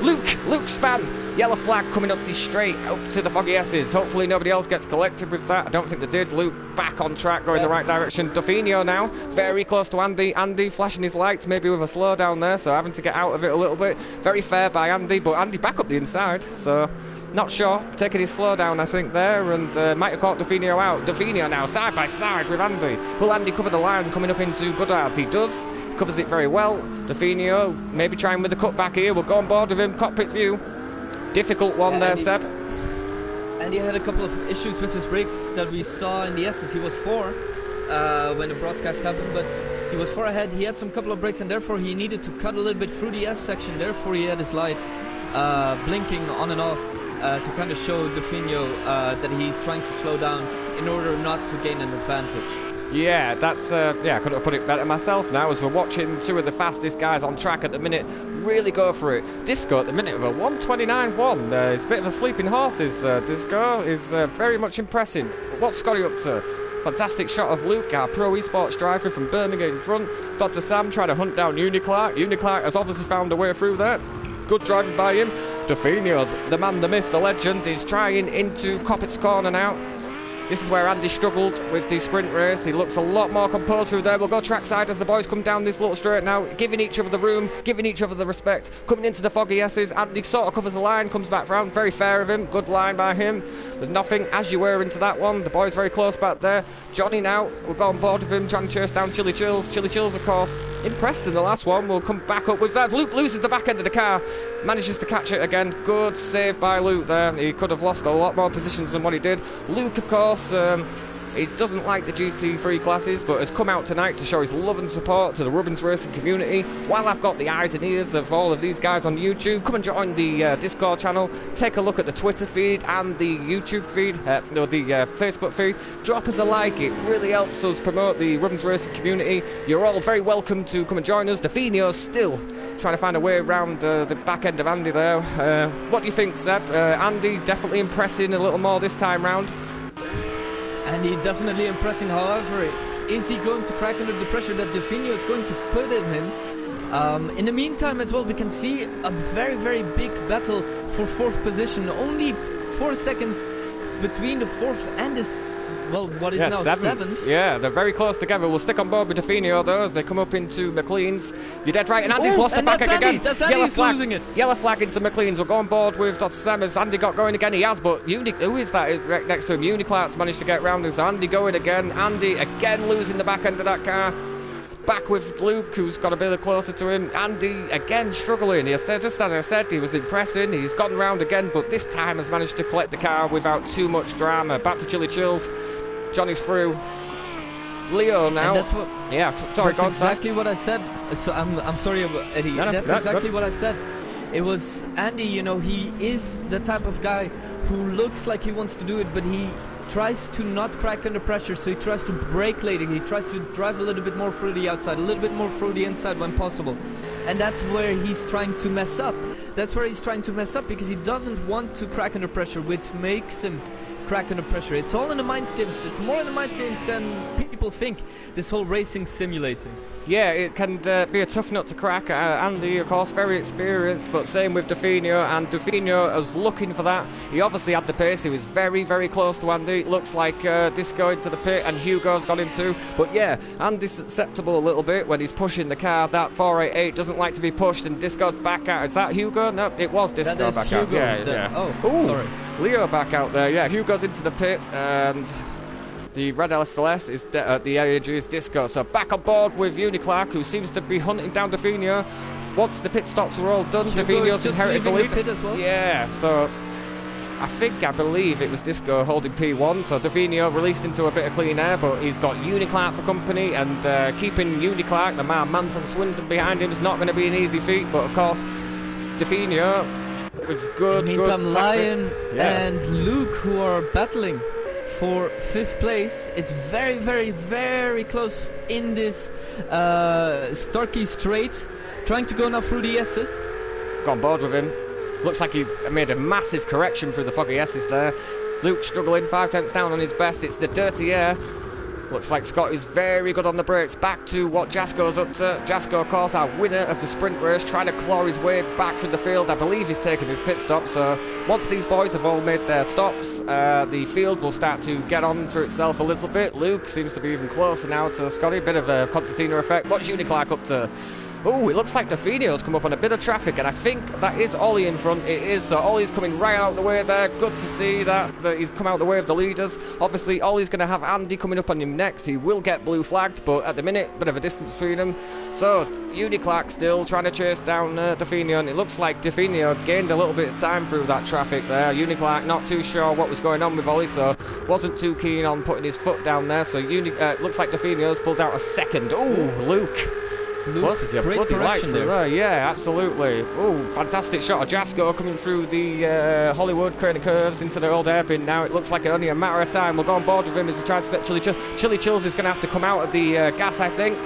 Luke span. Yellow flag coming up the straight up to the Foggy S's. Hopefully nobody else gets collected with that. I don't think they did. Luke back on track, going the right direction. Definio now, very close to Andy. Andy flashing his lights, maybe with a slow down there, so having to get out of it a little bit. Very fair by Andy, but Andy back up the inside, so not sure. Taking his slow down, I think, there, and might have caught Definio out. Definio now, side by side with Andy. Will Andy cover the line coming up into Goodhart's? He does. Covers it very well. Definio, maybe trying with the cut back here. We'll go on board with him. Cockpit view. Difficult one there, Seb. And he had a couple of issues with his brakes that we saw in the S's. He was 4 when the broadcast happened, but he was 4 ahead. He had some couple of brakes, and therefore he needed to cut a little bit through the S section. Therefore he had his lights blinking on and off to kind of show Definio that he's trying to slow down in order not to gain an advantage. Yeah, that's I couldn't have put it better myself now as we're watching two of the fastest guys on track at the minute really go for it. Disco at the minute of a 1:29.1. He's a bit of a sleeping horse, Disco is very much impressive. What's Scotty up to? Fantastic shot of Luke, our pro esports driver from Birmingham in front. Got to Sam trying to hunt down Uniclark. Uniclark has obviously found a way through there. Good driving by him. Definio, the man, the myth, the legend, is trying into Coppitt's corner now. This is where Andy struggled with the sprint race. He looks a lot more composed through there. We'll go trackside as the boys come down this little straight now, giving each other the room, giving each other the respect. Coming into the foggy S's, Andy sort of covers the line, comes back round. Very fair of him. Good line by him. There's nothing as you were into that one. The boys very close back there. Johnny now, we'll go on board with him, trying to chase down Chili Chills. Chili Chills, of course, impressed in the last one. We'll come back up with that. Luke loses the back end of the car, manages to catch it again. Good save by Luke there. He could have lost a lot more positions than what he did. Luke, of course, he doesn't like the GT3 classes, but has come out tonight to show his love and support to the Rubbins racing community. While I've got the eyes and ears of all of these guys on YouTube, come and join the Discord channel, take a look at the Twitter feed and the YouTube feed, or the Facebook feed. Drop us a like, it really helps us promote the Rubbins racing community. You're all very welcome to come and join us. Definio's still trying to find a way around the back end of Andy there. What do you think, Seb? Andy definitely impressing a little more this time round. Andy definitely impressing. However, is he going to crack under the pressure that Definio is going to put in him? In the meantime as well, we can see a very big battle for 4th position. Only 4 seconds between the 4th and this, well, what is now 7th. Yeah, they're very close together. We'll stick on board with Definio though as they come up into McLean's. You're dead right, and Andy's lost the back end again. That's Andy, yellow flag, losing it. Yellow flag into McLean's. We'll go on board with Dr. Sam as Andy got going again. He has, but who is that right next to him? Uniclark's managed to get round him, so Andy going again. Andy again losing the back end of that car. Back with Luke, who's got a bit closer to him. Andy again struggling. Just as I said, he was impressing. He's gotten round again, but this time has managed to collect the car without too much drama. Back to Chili Chills. Johnny's through. Leo now. And that's what. Yeah, sorry. That's exactly what I said. So I'm sorry, Eddie. No, that's exactly what I said. It was Andy. You know, he is the type of guy who looks like he wants to do it, but he tries to not crack under pressure, so he tries to brake later. He tries to drive a little bit more through the outside, a little bit more through the inside when possible. And that's where he's trying to mess up. That's where he's trying to mess up because he doesn't want to crack under pressure, which makes him crack under pressure. It's all in the mind games. It's more in the mind games than people think, this whole racing simulating. Yeah, it can be a tough nut to crack. Andy, of course, very experienced, but same with Definio, and Definio was looking for that. He obviously had the pace. He was very close to Andy. It looks like Disco into the pit, and Hugo's got him too. But yeah, Andy's susceptible a little bit when he's pushing the car. That 488 doesn't like to be pushed, and Disco's back out. Is that Hugo? No, it was Disco back Hugo. out. Yeah. Oh, sorry. Leo back out there. Yeah, Hugo's into the pit, and the red LSLS is the AAG is Disco. So back on board with Uniclark, who seems to be hunting down Definio. Once the pit stops were all done, Definio's inherited the lead. Pit as well? Yeah, so I believe it was Disco holding P1, so Definio released into a bit of clean air, but he's got Uniclark for company, and keeping Uniclark, the man from Swindon, behind him is not going to be an easy feat, but of course, Definio with good Lion and Luke, who are battling for 5th place. It's very close in this Starkey Straight, trying to go now through the S's. Got on board with him. Looks like he made a massive correction through the foggy S's there. Luke struggling, 5 tenths down on his best. It's the dirty air. Looks like Scott is very good on the brakes. Back to what Jasko's up to. Jasko, of course, our winner of the sprint race, trying to claw his way back through the field. I believe he's taken his pit stop. So once these boys have all made their stops, the field will start to get on for itself a little bit. Luke seems to be even closer now to Scotty. Bit of a concertina effect. What's Uniclark up to? Oh, it looks like Definio's come up on a bit of traffic, and I think that is Ollie in front. It is, so Ollie's coming right out the way there. Good to see that he's come out the way of the leaders. Obviously, Ollie's going to have Andy coming up on him next. He will get blue flagged, but at the minute, bit of a distance between them. So, Uniclark still trying to chase down Definio, and it looks like Definio gained a little bit of time through that traffic there. Uniclark not too sure what was going on with Ollie, so wasn't too keen on putting his foot down there. So, looks like Definio's pulled out a second. Oh, Luke. Great correction there. Yeah, absolutely. Oh, fantastic shot of Jasko coming through the Hollywood crane of curves into the old hairpin. Now it looks like only a matter of time. We'll go on board with him as he tries to step Chili Chills. Chili Chills is going to have to come out of the gas, I think.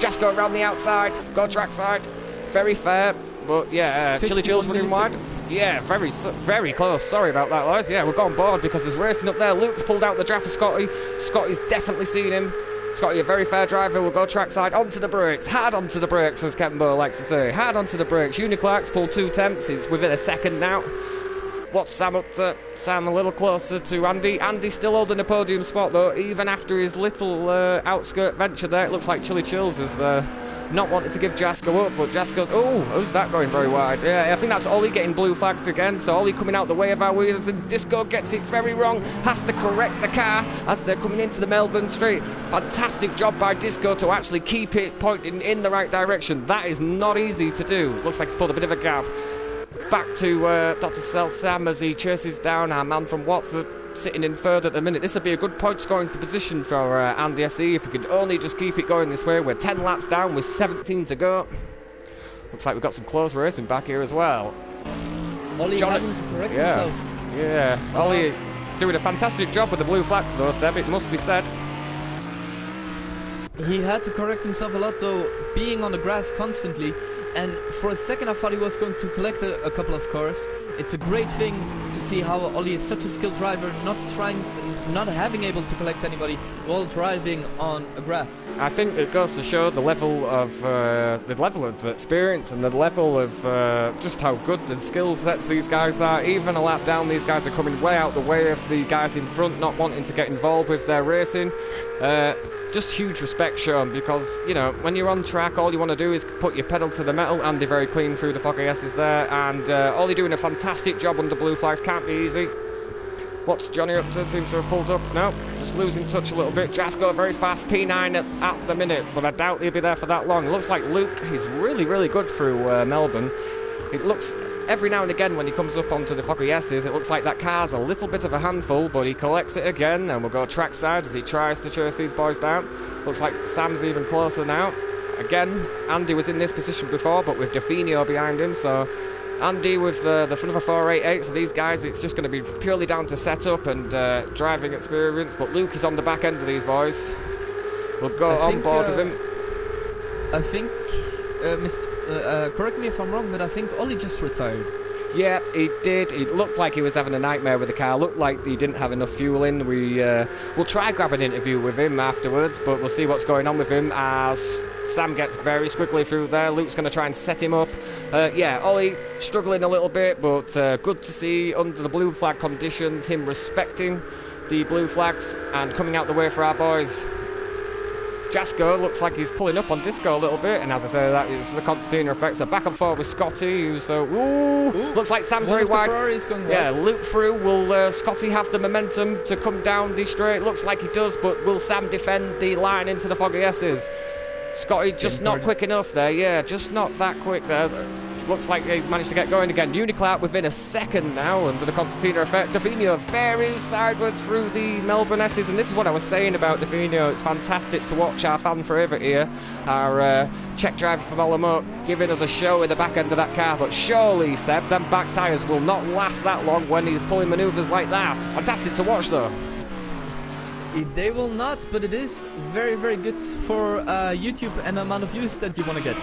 Jasko around the outside, go trackside. Very fair, but yeah, Chili Chills running wide. Yeah, very close. Sorry about that, guys. Yeah, we'll go on board because there's racing up there. Luke's pulled out the draft for Scotty. Scotty's definitely seen him. Scotty, a very fair driver, will go trackside, onto the brakes, hard onto the brakes, as Kembo likes to say, hard onto the brakes. Uniclark's pulled 2 tenths, he's within a second now. What's Sam up to? Sam a little closer to Andy. Andy still holding a podium spot though, even after his little outskirt venture there. It looks like Chili Chills is not wanting to give Jasko up, but Jasko's... Oh, who's that going very wide? Yeah, I think that's Ollie getting blue flagged again. So Ollie coming out the way of our wheels, and Disco gets it very wrong. Has to correct the car as they're coming into the Melbourne Straight. Fantastic job by Disco to actually keep it pointing in the right direction. That is not easy to do. Looks like he's pulled a bit of a gap. Back to Dr. Cell Sam as he chases down our man from Watford, sitting in third at the minute. This would be a good point scoring position for Andy SE if we could only just keep it going this way. We're 10 laps down with 17 to go. Looks like we've got some close racing back here as well. Ollie having to correct himself. Yeah, Ollie doing a fantastic job with the blue flags though, Seb, it must be said. He had to correct himself a lot though, being on the grass constantly. And for a second I thought he was going to collect a couple of cars. It's a great thing to see how Ollie is such a skilled driver, not having able to collect anybody while driving on a grass. I think it goes to show the level of experience and the level of just how good the skill sets these guys are. Even a lap down, these guys are coming way out the way of the guys in front, not wanting to get involved with their racing. Just huge respect shown, because, you know, when you're on track, all you want to do is put your pedal to the metal. Andy very clean through the foggy S's there, and Ollie doing a fantastic job under blue flags. Can't be easy. What's Johnny up to? Seems to have pulled up. No, just losing touch a little bit. Jasko very fast, P9 at the minute, but I doubt he'll be there for that long. It looks like Luke is really, really good through Melbourne. It looks... Every now and again when he comes up onto the foggy S's, it looks like that car's a little bit of a handful, but he collects it again, and we'll go trackside as he tries to chase these boys down. Looks like Sam's even closer now. Again, Andy was in this position before, but with Definio behind him, so Andy with the front of a 488, so these guys, it's just going to be purely down to setup and driving experience, but Luke is on the back end of these boys. We'll go on board with him. I think... correct me if I'm wrong, but I think Ollie just retired. Yeah, he did. It looked like he was having a nightmare with the car. Looked like he didn't have enough fuel in. We'll try grab an interview with him afterwards, but we'll see what's going on with him as Sam gets very squiggly through there. Luke's going to try and set him up. Yeah, Ollie struggling a little bit, but good to see under the blue flag conditions, him respecting the blue flags and coming out the way for our boys. Jasko looks like he's pulling up on Disco a little bit, and as I say, that is the concertina effect. So back and forth with Scotty, who's looks like Sam's very wide. Yeah, Luke through. Will Scotty have the momentum to come down the straight? Looks like he does, but will Sam defend the line into the foggy S's? Scotty just not quick enough there. Yeah, just not that quick there. Looks like he's managed to get going again. Unicloud within a second now under the concertina effect. Definio very sideways through the Melbourne S's, and this is what I was saying about Definio. It's fantastic to watch our fan favourite here, our Czech driver from Olomouc, giving us a show in the back end of that car. But surely, Seb, them back tyres will not last that long when he's pulling manoeuvres like that. Fantastic to watch though. They will not, but it is very, very good for YouTube and the amount of views that you want to get.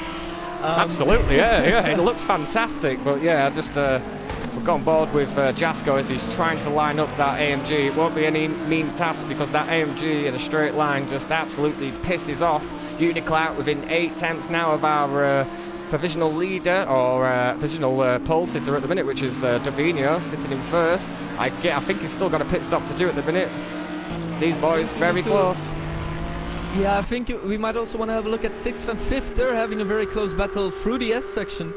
Absolutely, yeah, it looks fantastic, but yeah, just we've got on board with Jasko as he's trying to line up that AMG. It won't be any mean task because that AMG in a straight line just absolutely pisses off Unicloud within 8 tenths now of our provisional leader, or provisional pole sitter at the minute, which is Definio sitting in first. I think he's still got a pit stop to do at the minute. These boys very close. Yeah, I think we might also want to have a look at 6th and 5th. They're having a very close battle through the S section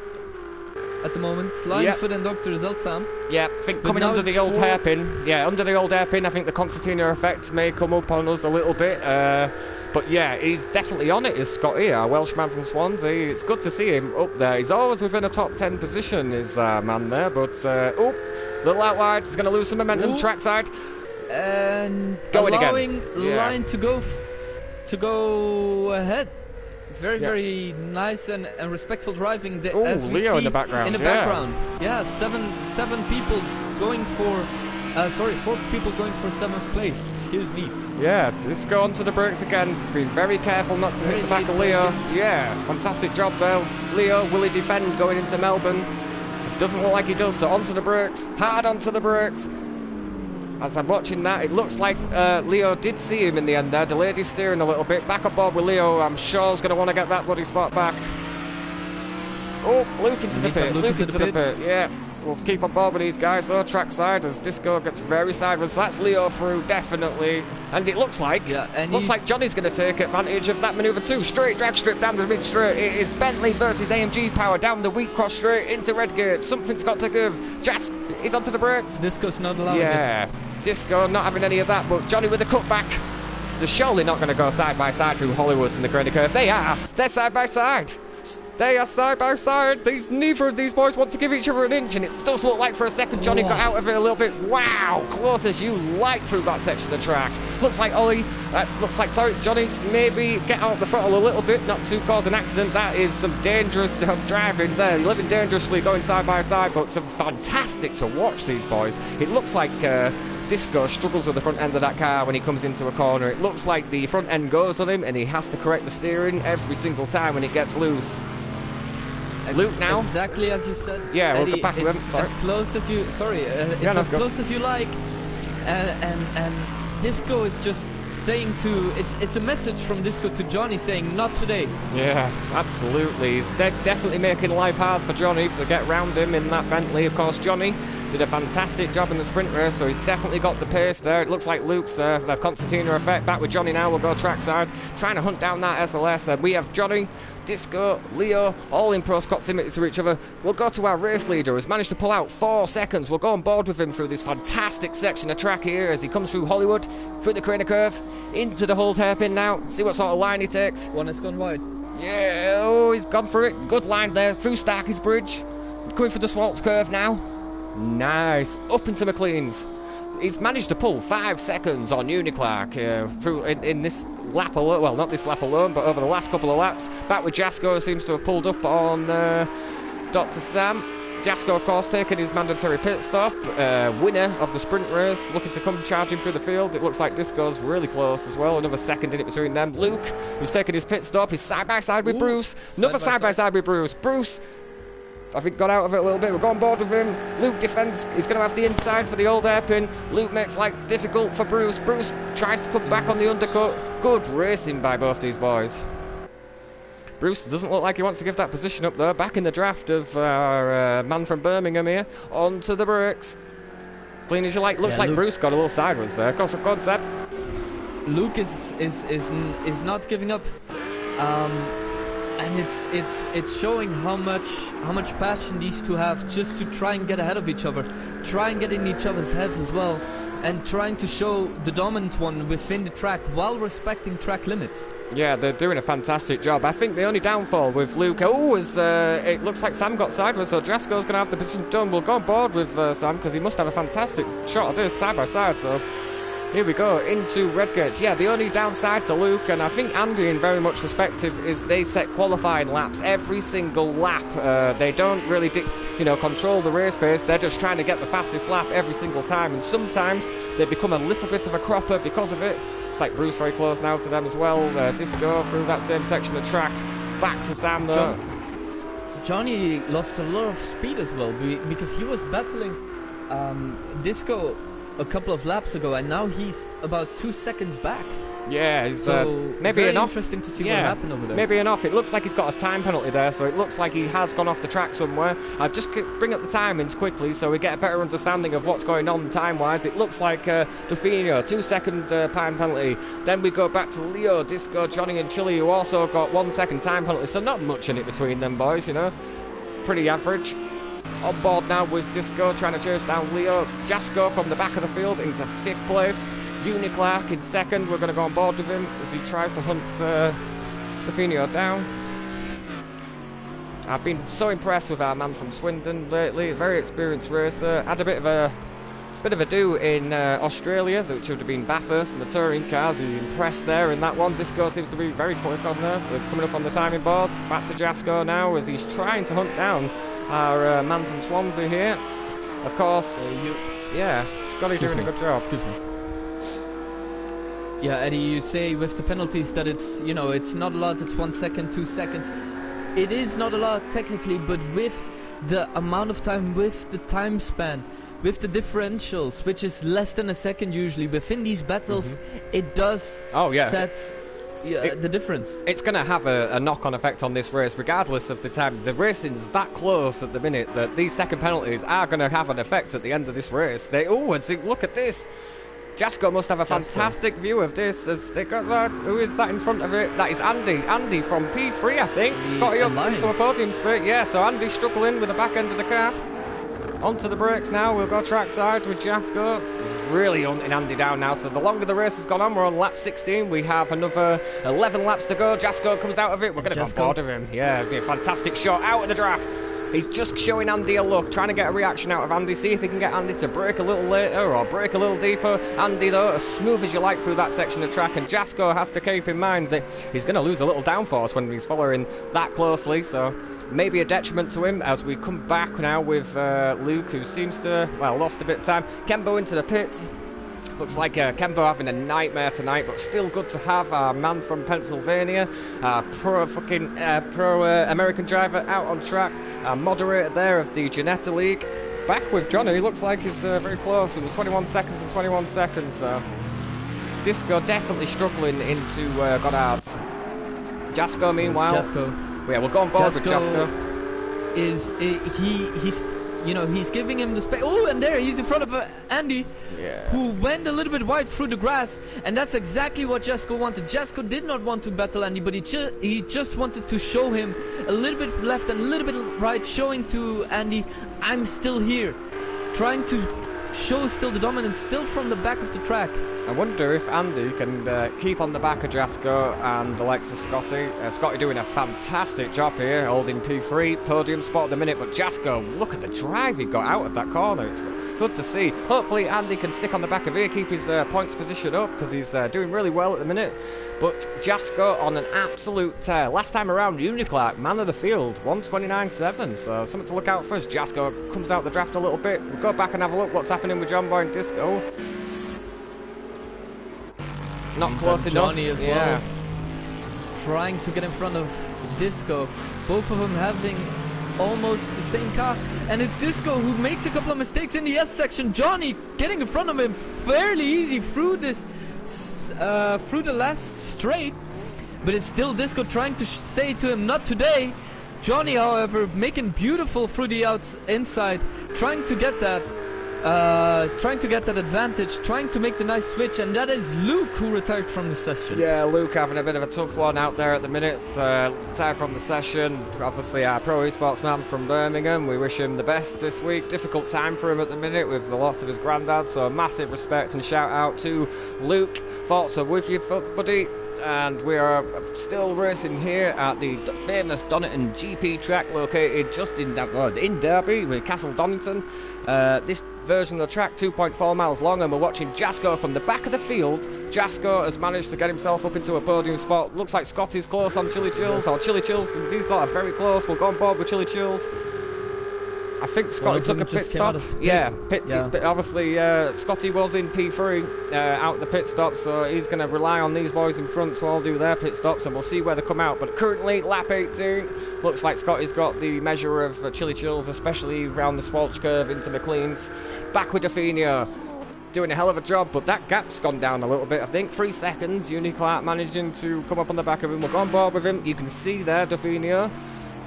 at the moment. Lionsfoot and Dr. Zeltsam. Yeah, I think coming under the old hairpin. Yeah, under the old hairpin, I think the concertina effect may come up on us a little bit. But yeah, he's definitely on it, is Scotty, our Welshman from Swansea. It's good to see him up there. He's always within a top 10 position, his man there. But, little out wide. He's going to lose some momentum, trackside. And going allowing again. Line to go ahead. Very, very nice and respectful driving. As we Leo see in the background. In the background. Yeah, seven people going for... 4 people going for 7th place. Excuse me. Yeah, just go onto the brakes again. Be very careful not to hit the back of Leo. Yeah, fantastic job there. Leo, will he defend going into Melbourne? It doesn't look like he does, so onto the brakes. Hard onto the brakes. As I'm watching that, it looks like Leo did see him in the end there. Delayed his steering a little bit. Back on board with Leo. I'm sure he's going to want to get that bloody spot back. Oh, Luke into the pit. Luke into the pit. Yeah. We'll keep on board with these guys though, trackside, as Disco gets very sideways. That's Leo through, definitely. And it looks like, Johnny's going to take advantage of that manoeuvre too. Straight drag strip down the mid straight. It is Bentley versus AMG power down the wheat cross straight into Redgate. Something's got to give. Jask is onto the brakes. Disco's not allowing it. Disco not having any of that, but Johnny with a cutback. They're surely not going to go side by side through Hollywoods in the credit curve. They are. They're side by side. They are side by side. Neither of these boys want to give each other an inch, and it does look like for a second Johnny got out of it a little bit. Wow, close as you like through that section of the track. Looks like Johnny maybe get out the throttle a little bit, not to cause an accident. That is some dangerous driving there. Living dangerously, going side by side, but some fantastic to watch these boys. It looks like Disco struggles with the front end of that car when he comes into a corner. It looks like the front end goes on him and he has to correct the steering every single time when it gets loose. Luke now. Exactly as you said. Yeah, Eddie, we'll get back with him. Sorry. As close as you. It's as close as you like. And Disco is just saying it's a message from Disco to Johnny saying not today. Yeah, absolutely. He's definitely making life hard for Johnny to get round him in that Bentley. Of course, Johnny did a fantastic job in the sprint race, so he's definitely got the pace there. It looks like Luke's the concertina effect. Back with Johnny now. We'll go trackside, trying to hunt down that SLS. We have Johnny, Disco, Leo, all in proximity to each other. We'll go to our race leader, who's managed to pull out 4 seconds. We'll go on board with him through this fantastic section of track here as he comes through Hollywood, through the Craner Curve, into the whole hairpin now. See what sort of line he takes. One has gone wide. Yeah, oh, he's gone for it. Good line there, through Starkey's Bridge. Going for the Swaltz Curve now. Nice. Up into McLean's. He's managed to pull 5 seconds on Uniclark through in this lap alone. Well, not this lap alone, but over the last couple of laps. Back with Jasko, seems to have pulled up on Dr. Sam. Jasko, of course, taking his mandatory pit stop. Winner of the sprint race, looking to come charging through the field. It looks like Disco's really close as well. Another second in it between them. Luke, who's taking his pit stop, is side by side with Bruce. Another side by side with Bruce. Bruce, I think, got out of it a little bit. We'll go on board with him. Luke defends. He's going to have the inside for the old hairpin. Luke makes life difficult for Bruce. Bruce tries to come back on the undercut. Good racing by both these boys. Bruce doesn't look like he wants to give that position up there. Back in the draft of our man from Birmingham here. Onto the brakes. Clean as you like. Looks like Luke, Bruce got a little sideways there. Of course, God said. Luke is not giving up. And it's showing how much passion these two have just to try and get ahead of each other, try and get in each other's heads as well, and trying to show the dominant one within the track while respecting track limits. Yeah, they're doing a fantastic job. I think the only downfall with Luke, is it looks like Sam got sideways, so Jasko's going to have the position done. We'll go on board with Sam because he must have a fantastic shot of this side by side. So here we go, into Redgate. Yeah, the only downside to Luke, and I think Andy in very much perspective, is they set qualifying laps every single lap. They don't really control the race pace. They're just trying to get the fastest lap every single time, and sometimes they become a little bit of a cropper because of it. It's like Bruce very close now to them as well. Disco through that same section of track. Back to Sam though. Johnny lost a lot of speed as well because he was battling Disco a couple of laps ago, and now he's about 2 seconds back. Yeah, he's maybe very enough. Interesting to see what happened over there. Maybe enough. It looks like he's got a time penalty there, so it looks like he has gone off the track somewhere. I'll just bring up the timings quickly so we get a better understanding of what's going on time-wise. It looks like Delfinio, 2-second time penalty. Then we go back to Leo, Disco, Johnny and Chili, who also got 1 second time penalty, so not much in it between them boys, pretty average. On board now with Disco, trying to chase down Leo. Jasko from the back of the field into 5th place. Uniclark in 2nd. We're going to go on board with him as he tries to hunt Delfinio down. I've been so impressed with our man from Swindon lately. A very experienced racer. Had a bit of a do in Australia, which would have been Bathurst and the touring cars. He impressed there in that one. Disco seems to be very quick on there. It's coming up on the timing boards. Back to Jasko now as he's trying to hunt down our man from Swansea here. Of course, Scotty doing a good job. Excuse me. Yeah, Eddie, you say with the penalties that it's not a lot. It's 1 second, 2 seconds. It is not a lot technically, but with the amount of time, with the time span, with the differentials, which is less than a second usually within these battles, it does set the difference. It's going to have a knock-on effect on this race, regardless of the time. The racing's that close at the minute that these second penalties are going to have an effect at the end of this race. Look at this. Jasko must have a fantastic view of this as they got that. Who is that in front of it? That is Andy. Andy from P3, I think. Scotty up into a podium split. Yeah, so Andy struggling with the back end of the car. Onto the brakes now. We'll go trackside with Jasko. He's really hunting Andy down now. So the longer the race has gone on, we're on lap 16. We have another 11 laps to go. Jasko comes out of it. We're going to go on board of him. Yeah, it'll be a fantastic shot out of the draft. He's just showing Andy a look, trying to get a reaction out of Andy, see if he can get Andy to brake a little later or brake a little deeper. Andy, though, as smooth as you like through that section of track, and Jasko has to keep in mind that he's going to lose a little downforce when he's following that closely, so maybe a detriment to him as we come back now with Luke, who seems to, well, lost a bit of time. Kembo into the pits. Looks like Kembo having a nightmare tonight, but still good to have our man from Pennsylvania, pro American driver out on track, moderator there of the Ginetta League. Back with Johnny, looks like he's very close. It was 21 seconds and 21 seconds. Disco definitely struggling into Goddard's. Jasko, meanwhile, yeah, we'll go on board with Jasko. He's giving him the space. Oh, and there he's in front of Andy, who went a little bit wide through the grass, and that's exactly what Jasko wanted. Jasko did not want to battle Andy, but he just wanted to show him a little bit left and a little bit right, showing to Andy, I'm still here, trying to show still the dominance, still from the back of the track. I wonder if Andy can keep on the back of Jasko and the likes of Scotty. Scotty doing a fantastic job here, holding P3, podium spot at the minute, but Jasko, look at the drive he got out of that corner. It's good to see. Hopefully Andy can stick on the back of here, keep his points position up, because he's doing really well at the minute. But Jasko on an absolute tear. Last time around, Uniclark, man of the field, 129.7, so something to look out for as Jasko comes out the draft a little bit. We'll go back and have a look what's happening with John Boy and Disco. Not close enough. Johnny as well, trying to get in front of Disco. Both of them having almost the same car, and it's Disco who makes a couple of mistakes in the S section. Johnny getting in front of him fairly easy through this, through the last straight, but it's still Disco trying to say to him, not today. Johnny, however, making beautiful through the inside, trying to get that advantage, trying to make the nice switch, and that is Luke who retired from the session. Yeah, Luke having a bit of a tough one out there at the minute, retired from the session. Obviously our pro esports man from Birmingham, we wish him the best this week. Difficult time for him at the minute with the loss of his granddad, so massive respect and shout out to Luke. Thoughts are with you, buddy. And we are still racing here at the famous Donnington GP track located just in Derby with Castle Donnington. This version of the track 2.4 miles long, and we're watching Jasko from the back of the field. Jasko has managed to get himself up into a podium spot. Looks like Scotty's close on Chili Chills, or Chili Chills, and these lot are very close. We'll go on board with Chili Chills. I think Scotty took a pit stop. Obviously, Scotty was in P3 out the pit stop, so he's going to rely on these boys in front to all do their pit stops, and we'll see where they come out. But currently, lap 18, looks like Scotty's got the measure of Chili Chills, especially around the Swalch curve into McLean's. Back with Daphenia, doing a hell of a job, but that gap's gone down a little bit, I think. 3 seconds, Uniclark managing to come up on the back of him. We'll go on board with him. You can see there, Daphenia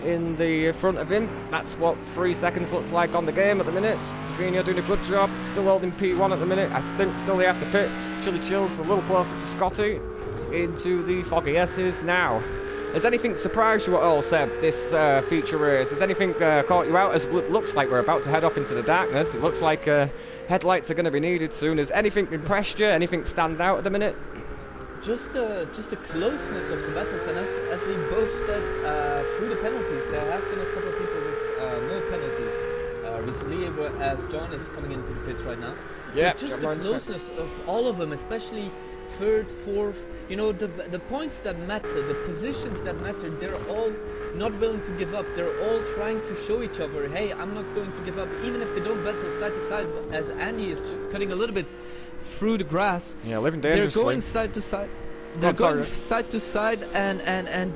in the front of him. That's what 3 seconds looks like on the game at the minute. Daphenia doing a good job, still holding P1 at the minute. I think still they have to pit. Chili Chills a little closer to Scotty into the Foggy S's now. Has anything surprised you at all, Seb, this feature race? Has anything caught you out? As it looks like we're about to head off into the darkness. It looks like headlights are going to be needed soon. Has anything impressed you? Anything stand out at the minute? Just the closeness of the battles, and as we both said, through the penalties, there have been a couple of people with no penalties recently, as John is coming into the pits right now. Yeah, but just the closeness of all of them, especially third, fourth, you know, the points that matter, the positions that matter, they're all not willing to give up. They're all trying to show each other, hey, I'm not going to give up, even if they don't battle side to side, as Andy is cutting a little bit through the grass. Yeah, living dangerously. They're going side to side. They're going side to side and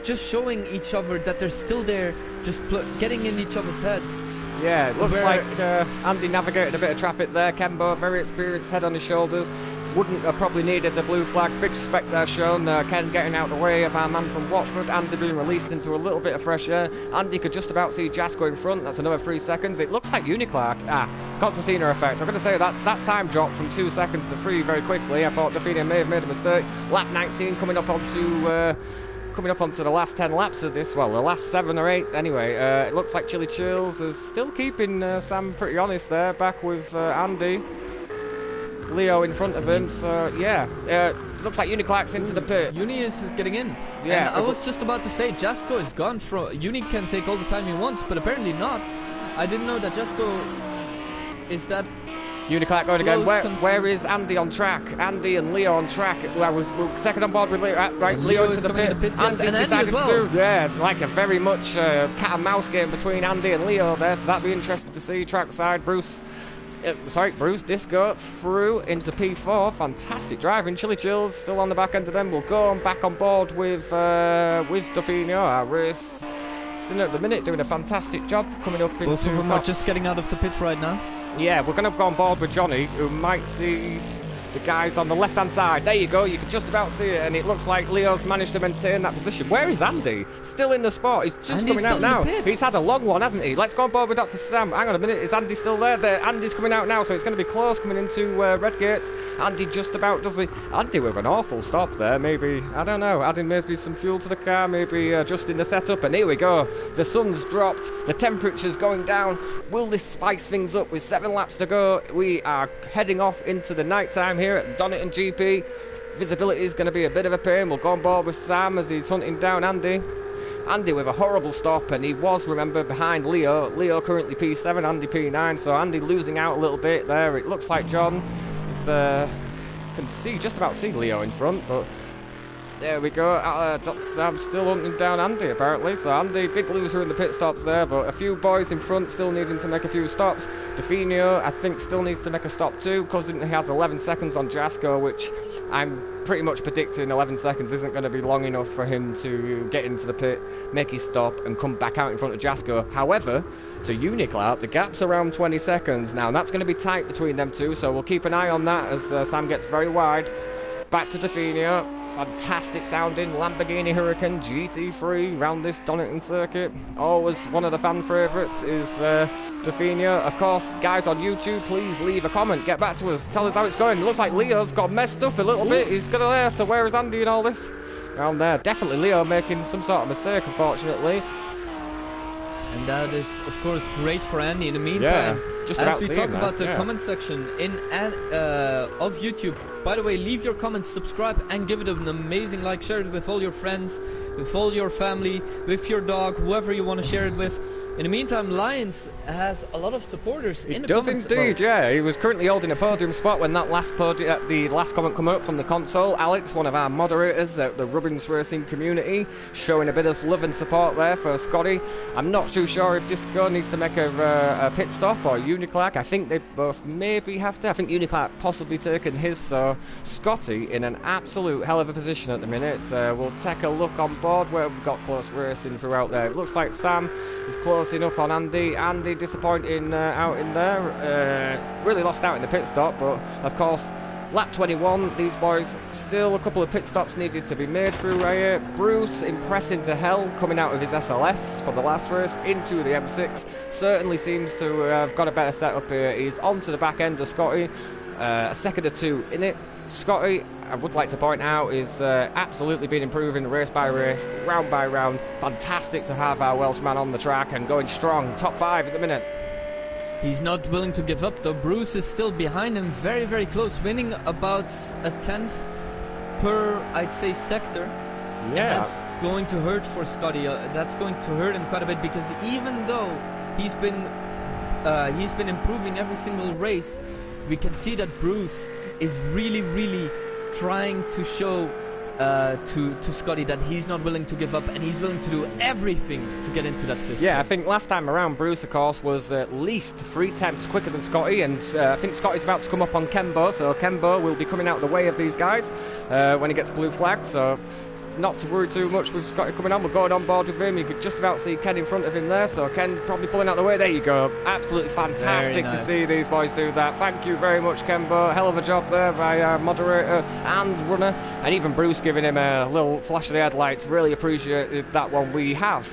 just showing each other that they're still there, just getting in each other's heads. Yeah, it looks like Andy navigated a bit of traffic there. Kembo, very experienced, head on his shoulders. wouldn't have probably needed the blue flag. Big respect there shown. Ken getting out of the way of our man from Watford. Andy being released into a little bit of fresh air. Andy could just about see Jasko in front. That's another 3 seconds. It looks like Uniclark. Concertina effect. I'm going to say that time dropped from 2 seconds to 3 very quickly. I thought Dauphinia may have made a mistake. Lap 19 coming up onto the last 10 laps of this, well, the last 7 or 8 anyway. It looks like Chili Chills is still keeping Sam pretty honest there, back with Andy. Leo in front of him, so yeah. Looks like Uniclark's into the pit. Uni is getting in. Yeah. And I was just about to say, Jasko is gone. Uni can take all the time he wants, but apparently not. I didn't know that Jasko is that... Uniclark going again. Where is Andy on track? Andy and Leo on track. We'll take it on board with Leo. Right, Leo into the pit. Andy's decided to do, yeah, like a very much cat and mouse game between Andy and Leo there. So that'd be interesting to see. Trackside, Bruce Disco through into P4. Fantastic driving. Chili Chills still on the back end of them. We'll go back on board with Dauphinia. Our race at the minute doing a fantastic job coming up into. Both of them are just getting out of the pit right now. Yeah, we're going to go on board with Johnny, who might see the guys on the left-hand side. There you go, you can just about see it, and it looks like Leo's managed to maintain that position. Where is Andy? Still in the spot. He's just coming out now. He's had a long one, hasn't he? Let's go on board with Dr. Sam. Hang on a minute, is Andy still there? Andy's coming out now, so it's going to be close coming into Red Gates. Andy just about does it. Andy with an awful stop there, maybe, I don't know, adding maybe some fuel to the car, maybe adjusting the setup, and here we go. The sun's dropped, the temperature's going down. Will this spice things up with 7 laps to go? We are heading off into the night time here at Donnington GP. Visibility is going to be a bit of a pain. We'll go on board with Sam as he's hunting down Andy. Andy with a horrible stop, and he was, remember, behind Leo. Leo currently P7, Andy P9, so Andy losing out a little bit there. It looks like John is, can just about see Leo in front, but there we go. Dr. Sam still hunting down Andy, apparently. So Andy, big loser in the pit stops there, but a few boys in front still needing to make a few stops. Dauphinia, I think, still needs to make a stop too, because he has 11 seconds on Jasko, which I'm pretty much predicting 11 seconds isn't going to be long enough for him to get into the pit, make his stop, and come back out in front of Jasko. However, to Uniclark, the gap's around 20 seconds now, and that's going to be tight between them two, so we'll keep an eye on that as Sam gets very wide. Back to Dauphinia. Fantastic sounding Lamborghini Huracan GT3 round this Donnington circuit. Always one of the fan favourites is Dauphinia. Of course, guys on YouTube, please leave a comment. Get back to us. Tell us how it's going. It looks like Leo's got messed up a little bit. He's got there. So where is Andy and all this? Around there. Definitely Leo making some sort of mistake, unfortunately. And that is, of course, great for Andy. In the meantime, just as we talk about the comment section of YouTube, by the way, leave your comments, subscribe, and give it an amazing like. Share it with all your friends, with all your family, with your dog, whoever you want to share it with. In the meantime, Lions has a lot of supporters in the comments. He does indeed, yeah. He was currently holding a podium spot when that the last comment came up from the console. Alex, one of our moderators at the Rubbings Racing community, showing a bit of love and support there for Scotty. I'm not too sure if Disco needs to make a pit stop or Uniclark. I think they both maybe have to. I think Uniclark possibly taken his, so Scotty in an absolute hell of a position at the minute. We'll take a look on board where we've got close racing throughout there. It looks like Sam is closing up on Andy. Andy disappointing out in there. Really lost out in the pit stop, but of course lap 21, these boys still a couple of pit stops needed to be made through right here. Bruce impressing to hell coming out of his SLS for the last race into the M6. Certainly seems to have got a better setup here. He's onto the back end of Scotty. A second or two in it. Scotty, I would like to point out, is absolutely been improving race by race, round by round. Fantastic to have our Welshman on the track and going strong. Top 5 at the minute. He's not willing to give up though. Bruce is still behind him, very, very close, winning about a 10th per, I'd say, sector. Yeah. And that's going to hurt for Scotty. That's going to hurt him quite a bit, because even though he's been improving every single race, we can see that Bruce is really, really trying to show to Scotty that he's not willing to give up, and he's willing to do everything to get into that 5th place. I think last time around Bruce, of course, was at least 3 tenths quicker than Scotty, and I think Scotty's about to come up on Kembo, so Kembo will be coming out of the way of these guys when he gets blue flagged, so not to worry too much with Scotty coming on. We're going on board with him. You could just about see Ken in front of him there, so Ken probably pulling out the way. There you go. Absolutely fantastic to see these boys do that. Thank you very much, Kenbo. Hell of a job there by our moderator and runner, and even Bruce giving him a little flash of the headlights. Really appreciated that one. We have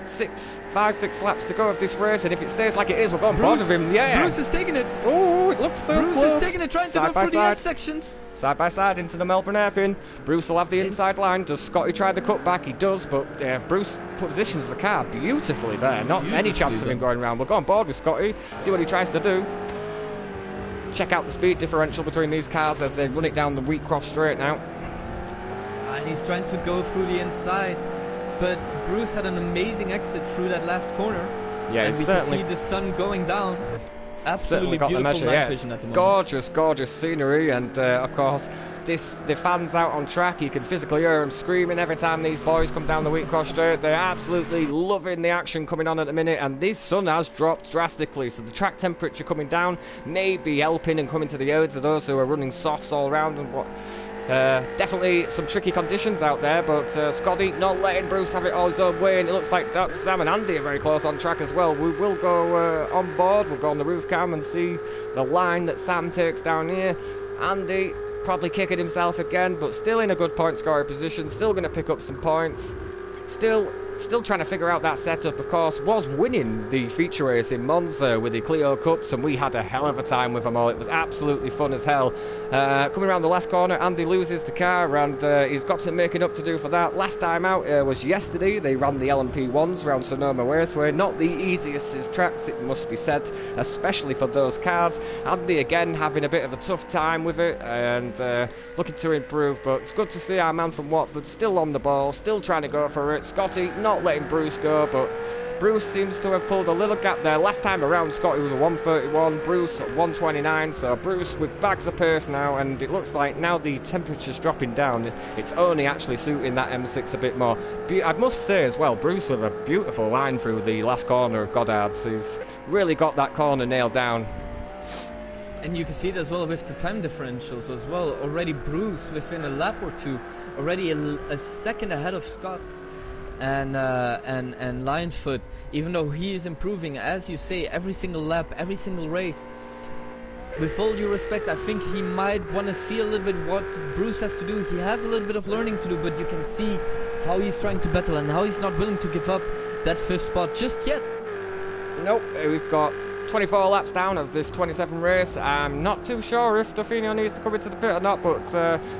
5, 6 laps to go of this race, and if it stays like it is, we're going board with him. Yeah, Bruce is taking it. Oh, it looks so Bruce close. is taking it, trying to go through the S sections. Side by side into the Melbourne hairpin. Bruce will have the inside line. Does Scotty try the cutback? He does, but Bruce positions the car beautifully there. Not any chance of him going around. We'll go on board with Scotty, see what he tries to do. Check out the speed differential between these cars as they run it down the Wheatcroft straight now. And he's trying to go through the inside, but Bruce had an amazing exit through that last corner. Yeah, and we can see the sun going down. Absolutely beautiful night vision at the moment. Gorgeous, gorgeous scenery, and of course, the fans out on track, you can physically hear them screaming every time these boys come down the Wheatcroft straight. They're absolutely loving the action coming on at the minute, and this sun has dropped drastically, so the track temperature coming down may be helping and coming to the aids of those who are running softs all around and what. Definitely some tricky conditions out there, but Scotty not letting Bruce have it all his own way, and it looks like that's Sam and Andy are very close on track as well. We will go on board, we'll go on the roof cam and see the line that Sam takes down here. Andy probably kicking himself again, but still in a good point scorer position, still going to pick up some points. Still trying to figure out that setup, of course. Was winning the feature race in Monza with the Clio Cups, and we had a hell of a time with them all. It was absolutely fun as hell. Coming around the last corner, Andy loses the car, and he's got some making up to do for that. Last time out was yesterday. They ran the LMP1s around Sonoma Raceway. Not the easiest of tracks, it must be said, especially for those cars. Andy again having a bit of a tough time with it, and looking to improve, but it's good to see our man from Watford still on the ball, still trying to go for it. Scotty not letting Bruce go, but Bruce seems to have pulled a little gap there. Last time around, Scotty was a 131, Bruce at 129, so Bruce with bags of pace now, and it looks like now the temperature's dropping down, it's only actually suiting that M6 a bit more. I must say as well, Bruce with a beautiful line through the last corner of Goddard's. He's really got that corner nailed down. And you can see it as well with the time differentials as well. Already Bruce within a lap or two, already a second ahead of Scott and Lionsfoot, even though he is improving, as you say, every single lap, every single race. With all due respect, I think he might want to see a little bit what Bruce has to do. He has a little bit of learning to do, but you can see how he's trying to battle and how he's not willing to give up that 5th spot just yet. Nope, we've got 24 laps down of this 27 race. I'm not too sure if Daffino needs to come into the pit or not, but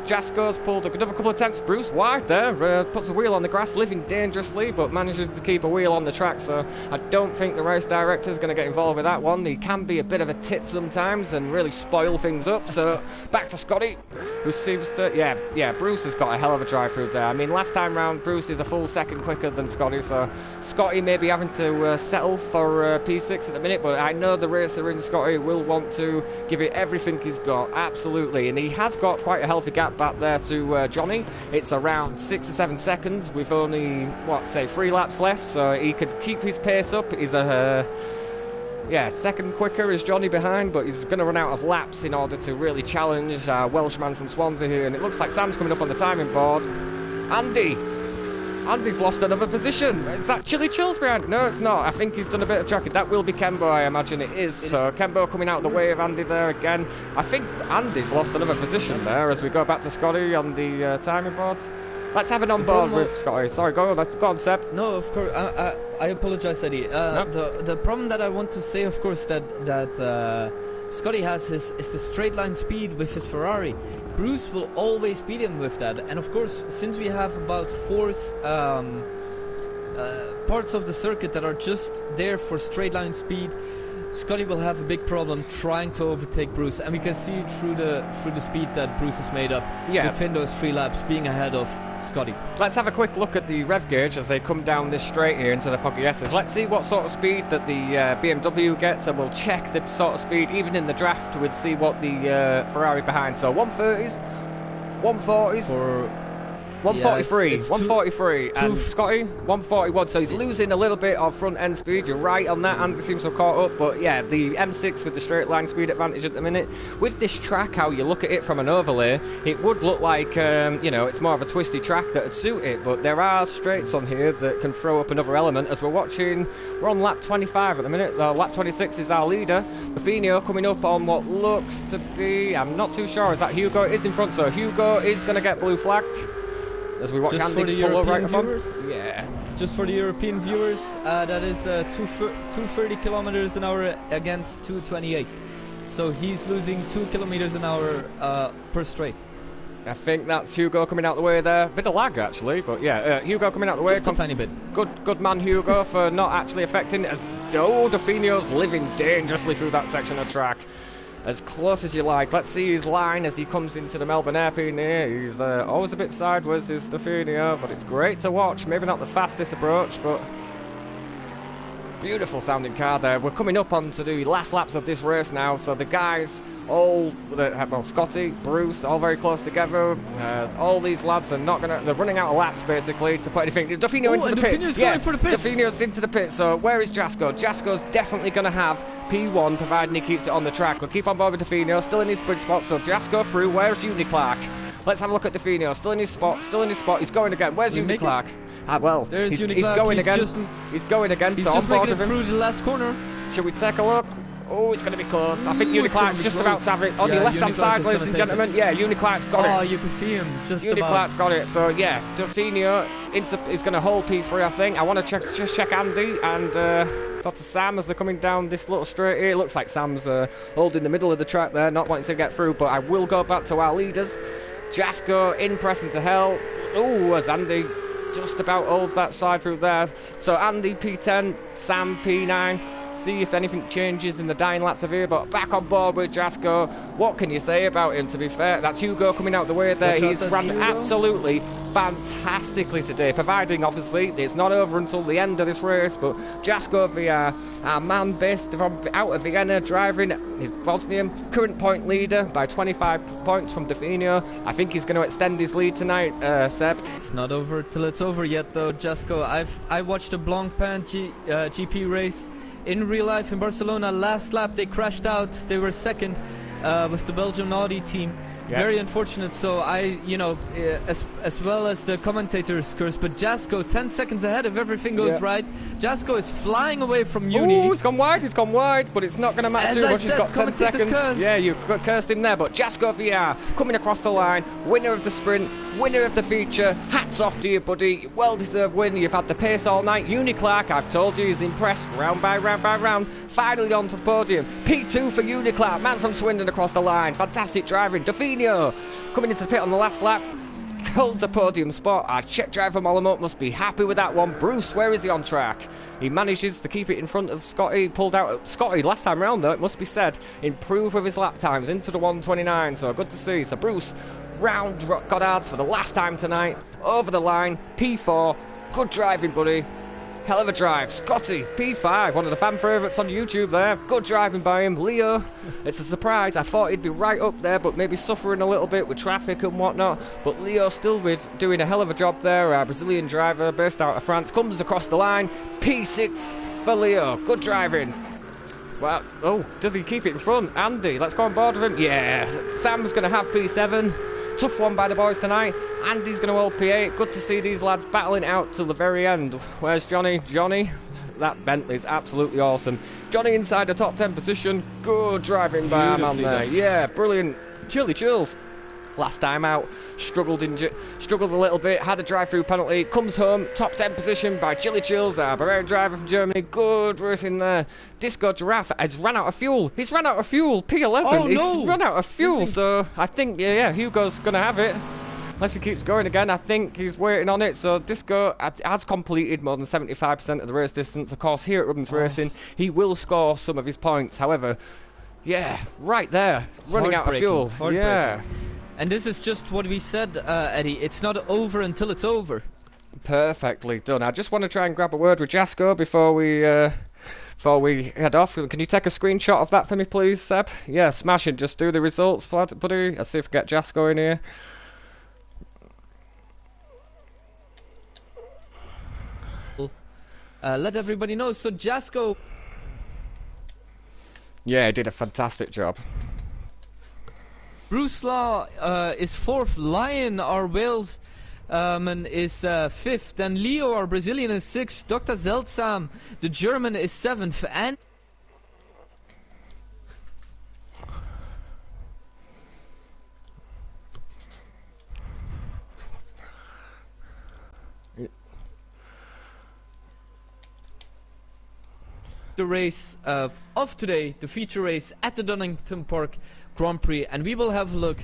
Jasko's pulled another couple of attempts. Bruce wide there, puts a wheel on the grass, living dangerously, but manages to keep a wheel on the track, so I don't think the race director's going to get involved with that one. He can be a bit of a tit sometimes and really spoil things up, so back to Scotty, who seems to, yeah, Bruce has got a hell of a drive through there. I mean, last time round, Bruce is a full second quicker than Scotty, so Scotty may be having to settle for P6 at the minute, but I know the racer in Scotty will want to give it everything he's got, absolutely, and he has got quite a healthy gap back there to Johnny. It's around 6 or 7 seconds with only, 3 laps left, so he could keep his pace up. He's a second quicker is Johnny behind, but he's going to run out of laps in order to really challenge our Welshman from Swansea here, and it looks like Sam's coming up on the timing board. Andy's lost another position. Is that Chili Chills behind? No, it's not. I think he's done a bit of tracking. That will be Kembo, I imagine it is. So Kembo coming out of the way of Andy there again. I think Andy's lost another position there as we go back to Scotty on the timing boards. Let's have it on board with Scotty. Sorry, go on, Seb. No, of course. I apologize, Eddie. The problem that I want to say, of course, that Scotty has is the straight line speed with his Ferrari. Bruce will always beat him with that, and of course, since we have about 4 parts of the circuit that are just there for straight line speed, Scotty will have a big problem trying to overtake Bruce, and we can see it through the speed that Bruce has made up within those 3 laps, being ahead of Scotty. Let's have a quick look at the rev gauge as they come down this straight here into the Foggy S's. Let's see what sort of speed that the BMW gets, and we'll check the sort of speed even in the draft. We'll see what the Ferrari behind. So 130s, 140s. 143, 143, and Scotty 141. So he's losing a little bit of front end speed. You're right on that. Andy seems to have caught up, but yeah, the M6 with the straight line speed advantage at the minute. With this track, how you look at it from an overlay, it would look like you know, it's more of a twisty track that would suit it. But there are straights on here that can throw up another element. As we're watching, we're on lap 25 at the minute. Lap 26 is our leader. Buffino coming up on what looks to be, I'm not too sure. Is that Hugo? It is in front, so Hugo is going to get blue flagged. As we watch Andy pull over right in front. Yeah. Just for the European viewers, that is 230 kilometers an hour against 228. So he's losing 2 kilometers an hour per straight. I think that's Hugo coming out the way there. Bit of lag actually, but yeah, Hugo coming out the way. Just a tiny bit. Good man Hugo for not actually affecting it. As Defino's living dangerously through that section of track. As close as you like. Let's see his line as he comes into the Melbourne hairpin here. He's always a bit sideways, is Stefano, but it's great to watch. Maybe not the fastest approach, but beautiful sounding car there. We're coming up onto the last laps of this race now, so the guys, well, Scotty, Bruce, all very close together. All these lads are not gonna, they're running out of laps basically to put anything. Defino into the pit. Going for the pits. Defino's into the pit, so where is Jasko? Jasko's definitely gonna have P1 providing he keeps it on the track. We'll keep on board with Defino, still in his bridge spot, so Jasko through. Where's Uniclark? Let's have a look at Defino, still in his spot, he's going again. Where's Uniclark? Well, he's going again. He's going again. He's so just making it through the last corner. Should we take a look? Oh, it's going to be close. I think Uniclark's just about to have it on your left-hand side, ladies and gentlemen. Yeah, Uniclark's got it. Oh, you can see him just Uniclark's got it. So, yeah, Defino is going to hold P3, I think. I want to just check Andy and Dr. Sam as they're coming down this little straight here. It looks like Sam's holding the middle of the track there, not wanting to get through. But I will go back to our leaders. Jasko in pressing to hell. Oh, as Andy just about holds that side through there. So Andy P10, Sam P9. See if anything changes in the dying laps of here, but back on board with Jasko. What can you say about him, to be fair? That's Hugo coming out the way there. He's ran absolutely fantastically today, providing, obviously, it's not over until the end of this race, but Jasko, our man based from out of Vienna, driving his Bosnian, current point leader by 25 points from Defino. I think he's going to extend his lead tonight, Seb. It's not over till it's over yet, though, Jasko. I watched a Blancpain GP race in real life in Barcelona. Last lap they crashed out. They were second with the Belgian Audi team. Yep. Very unfortunate. So as well as the commentators curse, but Jasko 10 seconds ahead if everything goes right. Jasko is flying away from Uni. Oh, he's gone wide, but it's not going to matter too much. He's got 10 seconds. Yeah, you cursed him there, but Jasko VR coming across the line, winner of the sprint, winner of the feature. Hats off to you, buddy. Well-deserved win. You've had the pace all night. Uniclark, I've told you, he's impressed round by round by round. Finally onto the podium. P2 for Uniclark, man from Swindon across the line. Fantastic driving. Defino coming into the pit on the last lap. Holds a podium spot. Our Czech driver Mollema must be happy with that one. Bruce, where is he on track? He manages to keep it in front of Scotty. Pulled out Scotty last time round, though, it must be said. Improved with his lap times into the 129, so good to see. So Bruce round Goddard's for the last time tonight. Over the line, P4. Good driving, buddy. Hell of a drive. Scotty, P5, one of the fan favourites on YouTube there. Good driving by him. Leo, it's a surprise. I thought he'd be right up there, but maybe suffering a little bit with traffic and whatnot. But Leo still doing a hell of a job there. Our Brazilian driver, based out of France, comes across the line. P6 for Leo. Good driving. Well, oh, does he keep it in front? Andy, let's go on board with him. Yeah, Sam's going to have P7. Tough one by the boys tonight. Andy's going to hold P8. Good to see these lads battling out till the very end. Where's Johnny? Johnny? That Bentley's absolutely awesome. Johnny inside the top 10 position. Good driving by our man there. Yeah, brilliant. Chilly chills. Last time out, struggled a little bit, had a drive-through penalty, comes home, top 10 position by Chilly Chills, our Bavarian driver from Germany. Good racing there. Disco Giraffe has ran out of fuel. He's run out of fuel. P11. Oh, no. He's run out of fuel. So I think yeah, Hugo's gonna have it. Unless he keeps going again, I think he's waiting on it. So Disco has completed more than 75% of the race distance. Of course, here at Rubbins Racing, he will score some of his points. However, yeah, right there, running out of fuel. Yeah. And this is just what we said, Eddie. It's not over until it's over. Perfectly done. I just want to try and grab a word with Jasko before we head off. Can you take a screenshot of that for me, please, Seb? Yeah, smashing. Just do the results, buddy. Let's see if we get Jasko in here. let everybody know. So Jasko. Yeah, he did a fantastic job. Bruce Law is 4th. Lion, our Wales man, is 5th. And Leo, our Brazilian, is 6th. Dr. Zeltsam, the German, is 7th. And the race of today, the feature race at the Donnington Park Grand Prix, and we will have a look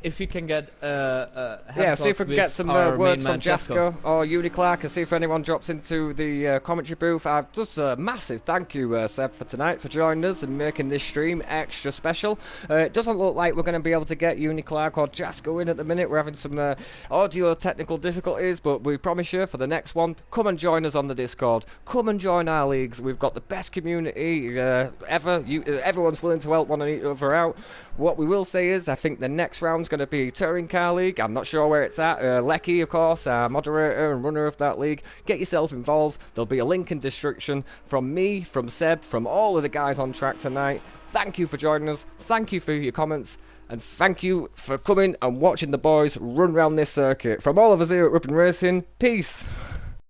if we can get see if we can get some words from Jasko or Uniclark, and see if anyone drops into the commentary booth. Just a massive thank you, Seb, for tonight, for joining us and making this stream extra special. It doesn't look like we're going to be able to get Uniclark or Jasko in at the minute. We're having some audio technical difficulties, but we promise you for the next one, come and join us on the Discord. Come and join our leagues. We've got the best community ever. Everyone's willing to help one another out. What we will say is, I think the next round's going to be Touring Car League. I'm not sure where it's at. Lecky, of course, our moderator and runner of that league. Get yourself involved. There'll be a link in description from me, from Seb, from all of the guys on track tonight. Thank you for joining us. Thank you for your comments. And thank you for coming and watching the boys run around this circuit. From all of us here at Ripon Racing, peace.